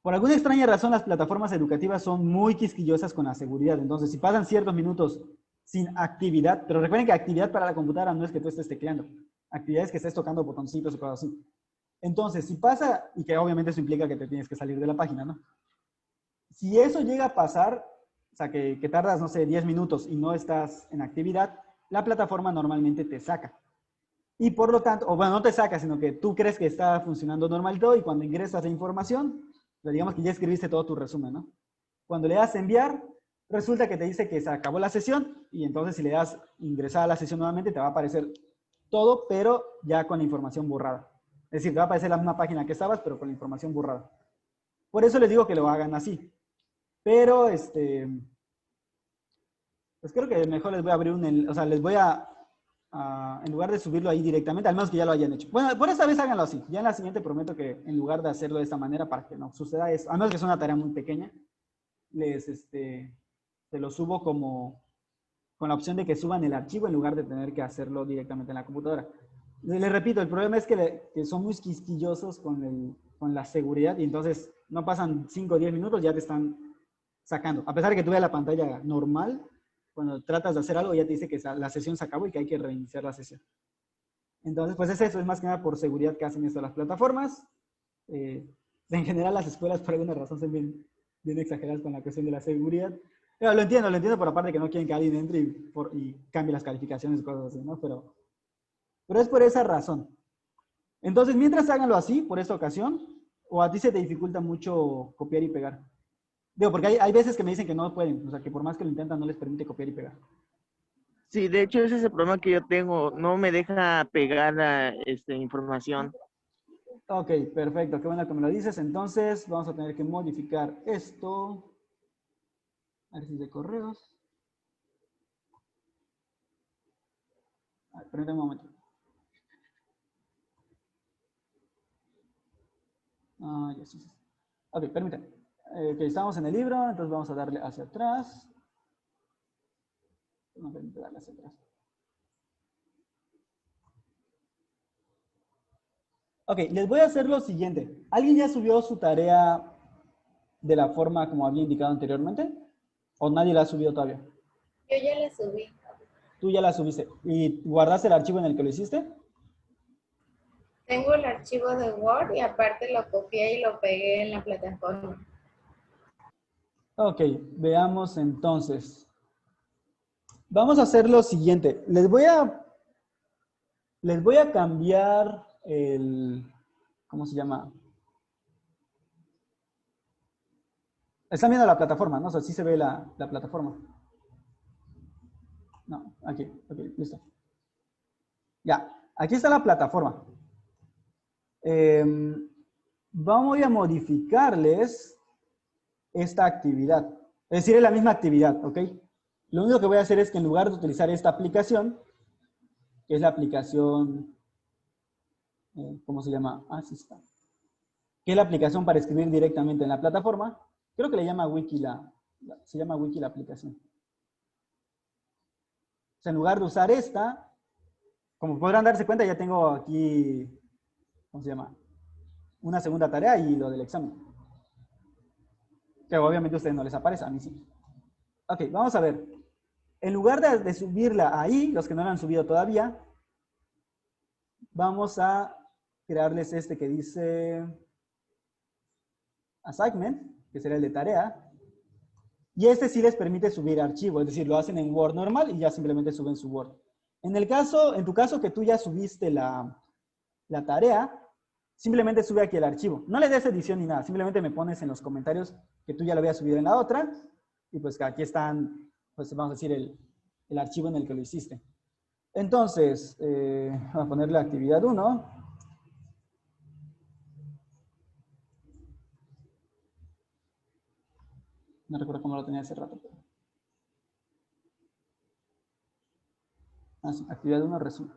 Por alguna extraña razón, las plataformas educativas son muy quisquillosas con la seguridad. Entonces, si pasan ciertos minutos sin actividad, pero recuerden que actividad para la computadora no es que tú estés tecleando. Actividad es que estés tocando botoncitos o cosas así. Entonces, si pasa, y que obviamente eso implica que te tienes que salir de la página, ¿no? Si eso llega a pasar, o sea, que tardas, no sé, 10 minutos y no estás en actividad, la plataforma normalmente te saca. Y por lo tanto, o bueno, no te saca, sino que tú crees que está funcionando normal todo y cuando ingresas la información, digamos que ya escribiste todo tu resumen, ¿no? Cuando le das enviar, resulta que te dice que se acabó la sesión y entonces si le das ingresar a la sesión nuevamente te va a aparecer todo, pero ya con la información borrada. Es decir, te va a aparecer la misma página que estabas, pero con la información borrada. Por eso les digo que lo hagan así. Pero, pues creo que mejor les voy a abrir o sea, les voy en lugar de subirlo ahí directamente, al menos que ya lo hayan hecho. Bueno, por esta vez háganlo así. Ya en la siguiente prometo que en lugar de hacerlo de esta manera para que no suceda eso, a menos que sea una tarea muy pequeña, se lo subo con la opción de que suban el archivo en lugar de tener que hacerlo directamente en la computadora. Les repito, el problema es que son muy quisquillosos con la seguridad y entonces no pasan 5 o 10 minutos, ya te están sacando. A pesar de que tú veas la pantalla normal, cuando tratas de hacer algo ya te dice que la sesión se acabó y que hay que reiniciar la sesión. Entonces, pues es eso, es más que nada por seguridad que hacen esto las plataformas. En general las escuelas por alguna razón son bien exageradas con la cuestión de la seguridad. Pero lo entiendo por aparte que no quieren que alguien entre y cambie las calificaciones y cosas así, ¿no? Pero es por esa razón. Entonces, mientras háganlo así, por esta ocasión, o a ti se te dificulta mucho copiar y pegar. Digo, porque hay veces que me dicen que no pueden, o sea, que por más que lo intentan no les permite copiar y pegar. Sí, de hecho ese es el problema que yo tengo. No me deja pegar la información. Ok, perfecto. Qué bueno que me lo dices. Entonces, vamos a tener que modificar esto. A ver si es de correos. A ver, permítame un momento. Ya sí. Ok, permítame. Ok, estamos en el libro, entonces vamos a darle hacia atrás. No me permite darle hacia atrás. Ok, les voy a hacer lo siguiente. ¿Alguien ya subió su tarea de la forma como había indicado anteriormente? ¿O nadie la ha subido todavía? Yo ya la subí. Tú ya la subiste. ¿Y guardaste el archivo en el que lo hiciste? Tengo el archivo de Word y aparte lo copié y lo pegué en la plataforma. Ok, veamos entonces. Vamos a hacer lo siguiente. Les voy a cambiar ¿cómo se llama? Están viendo la plataforma, ¿no? O sea, sí se ve la plataforma. No, aquí, ok, listo. Ya, aquí está la plataforma. Voy a modificarles esta actividad. Es decir, es la misma actividad, ¿ok? Lo único que voy a hacer es que en lugar de utilizar esta aplicación, que es la aplicación, ¿cómo se llama? Ah, sí está. Que es la aplicación para escribir directamente en la plataforma. Creo que le llama Wiki se llama Wiki la aplicación. O sea, en lugar de usar esta, como podrán darse cuenta, ya tengo aquí, ¿cómo se llama? Una segunda tarea y lo del examen. Que obviamente a ustedes no les aparece, a mí sí. Ok, vamos a ver. En lugar de subirla ahí, los que no la han subido todavía, vamos a crearles este que dice assignment, que será el de tarea. Y este sí les permite subir archivo, es decir, lo hacen en Word normal y ya simplemente suben su Word. En tu caso que tú ya subiste la tarea, simplemente sube aquí el archivo. No le des edición ni nada, simplemente me pones en los comentarios que tú ya lo habías subido en la otra y pues que aquí están, pues vamos a decir, el archivo en el que lo hiciste. Entonces, vamos a ponerle actividad 1. No recuerdo cómo lo tenía hace rato. Pero... Ah, sí, actividad 1, resumen.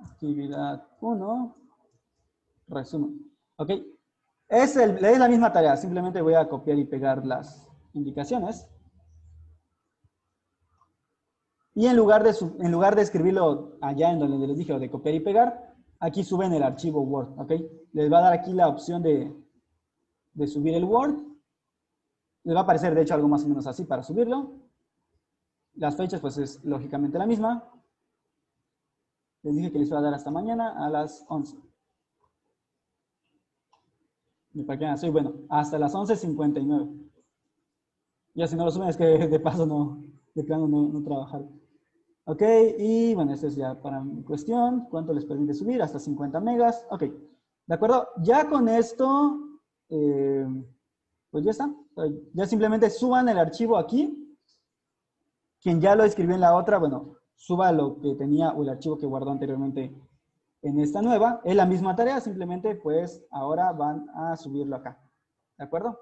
Actividad 1, resumen. Ok. Es la misma tarea, simplemente voy a copiar y pegar las indicaciones. Y en lugar de escribirlo allá en donde les dije, o de copiar y pegar, aquí suben el archivo Word, ¿ok? Les va a dar aquí la opción de subir el Word. Les va a aparecer, de hecho, algo más o menos así para subirlo. Las fechas, pues es lógicamente la misma. Les dije que les iba a dar hasta mañana a las 11. Y para que así, bueno, hasta las 11:59. Ya si no lo suben es que de paso de plano no trabajaron. Ok, y bueno, esto es ya para mi cuestión. ¿Cuánto les permite subir? Hasta 50 megas. Ok, ¿de acuerdo? Ya con esto, pues ya está. Ya simplemente suban el archivo aquí. Quien ya lo escribió en la otra, bueno, suba lo que tenía o el archivo que guardó anteriormente en esta nueva. Es la misma tarea, simplemente pues ahora van a subirlo acá. ¿De acuerdo?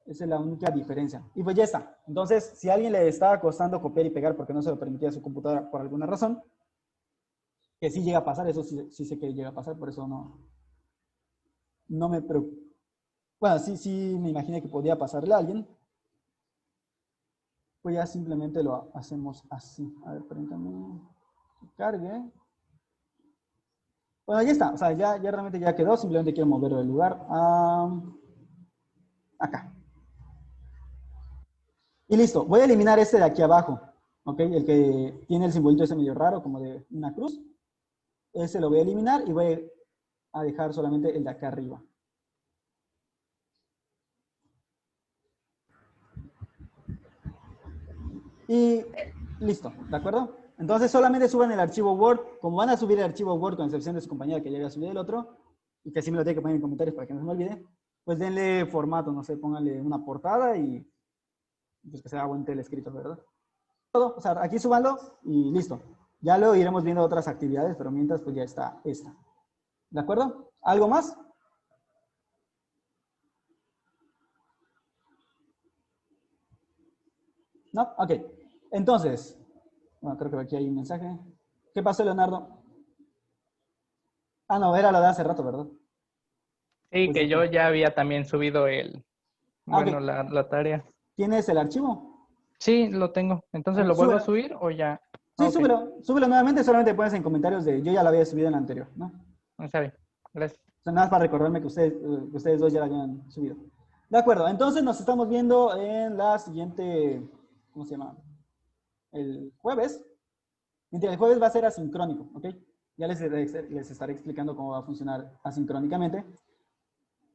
Esa es la única diferencia. Y pues ya está. Entonces, si a alguien le estaba costando copiar y pegar porque no se lo permitía su computadora por alguna razón, que sí llega a pasar, eso sí sé que llega a pasar, por eso no me preocupo. Bueno, sí me imaginé que podía pasarle a alguien. Pues ya simplemente lo hacemos así. A ver, permítanme que cargue. Bueno, ya está. O sea, ya realmente ya quedó. Simplemente quiero moverlo del lugar a acá. Y listo, voy a eliminar este de aquí abajo, ¿ok? El que tiene el simbolito ese medio raro, como de una cruz. Ese lo voy a eliminar y voy a dejar solamente el de acá arriba. Y listo, ¿de acuerdo? Entonces solamente suban el archivo Word. Como van a subir el archivo Word con excepción de su compañera que ya había subido el otro, y que sí me lo tiene que poner en comentarios para que no se me olvide, pues denle formato, no sé, pónganle una portada y pues que sea buen escrito, ¿verdad? Todo, o sea, aquí súbanlo y listo. Ya luego iremos viendo otras actividades, pero mientras pues ya está esta. ¿De acuerdo? ¿Algo más? ¿No? Ok. Entonces, bueno, creo que aquí hay un mensaje. ¿Qué pasó, Leonardo? Ah, no, era lo de hace rato, ¿verdad? Sí, Pues, que yo ok. ya había también subido Ok. la tarea. ¿Tienes el archivo? Sí, lo tengo. Entonces, ¿lo vuelvo a Súbelo. subir o ya? Sí, Ok, súbelo nuevamente, solamente pones en comentarios de yo ya la había subido en la anterior, ¿no? está bien. Gracias. O sea, nada más para recordarme que ustedes dos ya la habían subido. De acuerdo, entonces nos estamos viendo en la siguiente, ¿cómo se llama? El jueves. El jueves va a ser asincrónico, ¿ok? Ya les estaré explicando cómo va a funcionar asincrónicamente.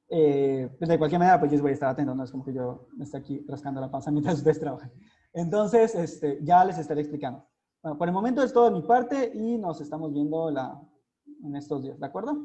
Pues de cualquier manera, pues yo voy a estar atento, no es como que yo me esté aquí rascando la panza mientras ustedes trabajan. Entonces, ya les estaré explicando. Bueno, por el momento es todo de mi parte y nos estamos viendo en estos días, ¿de acuerdo?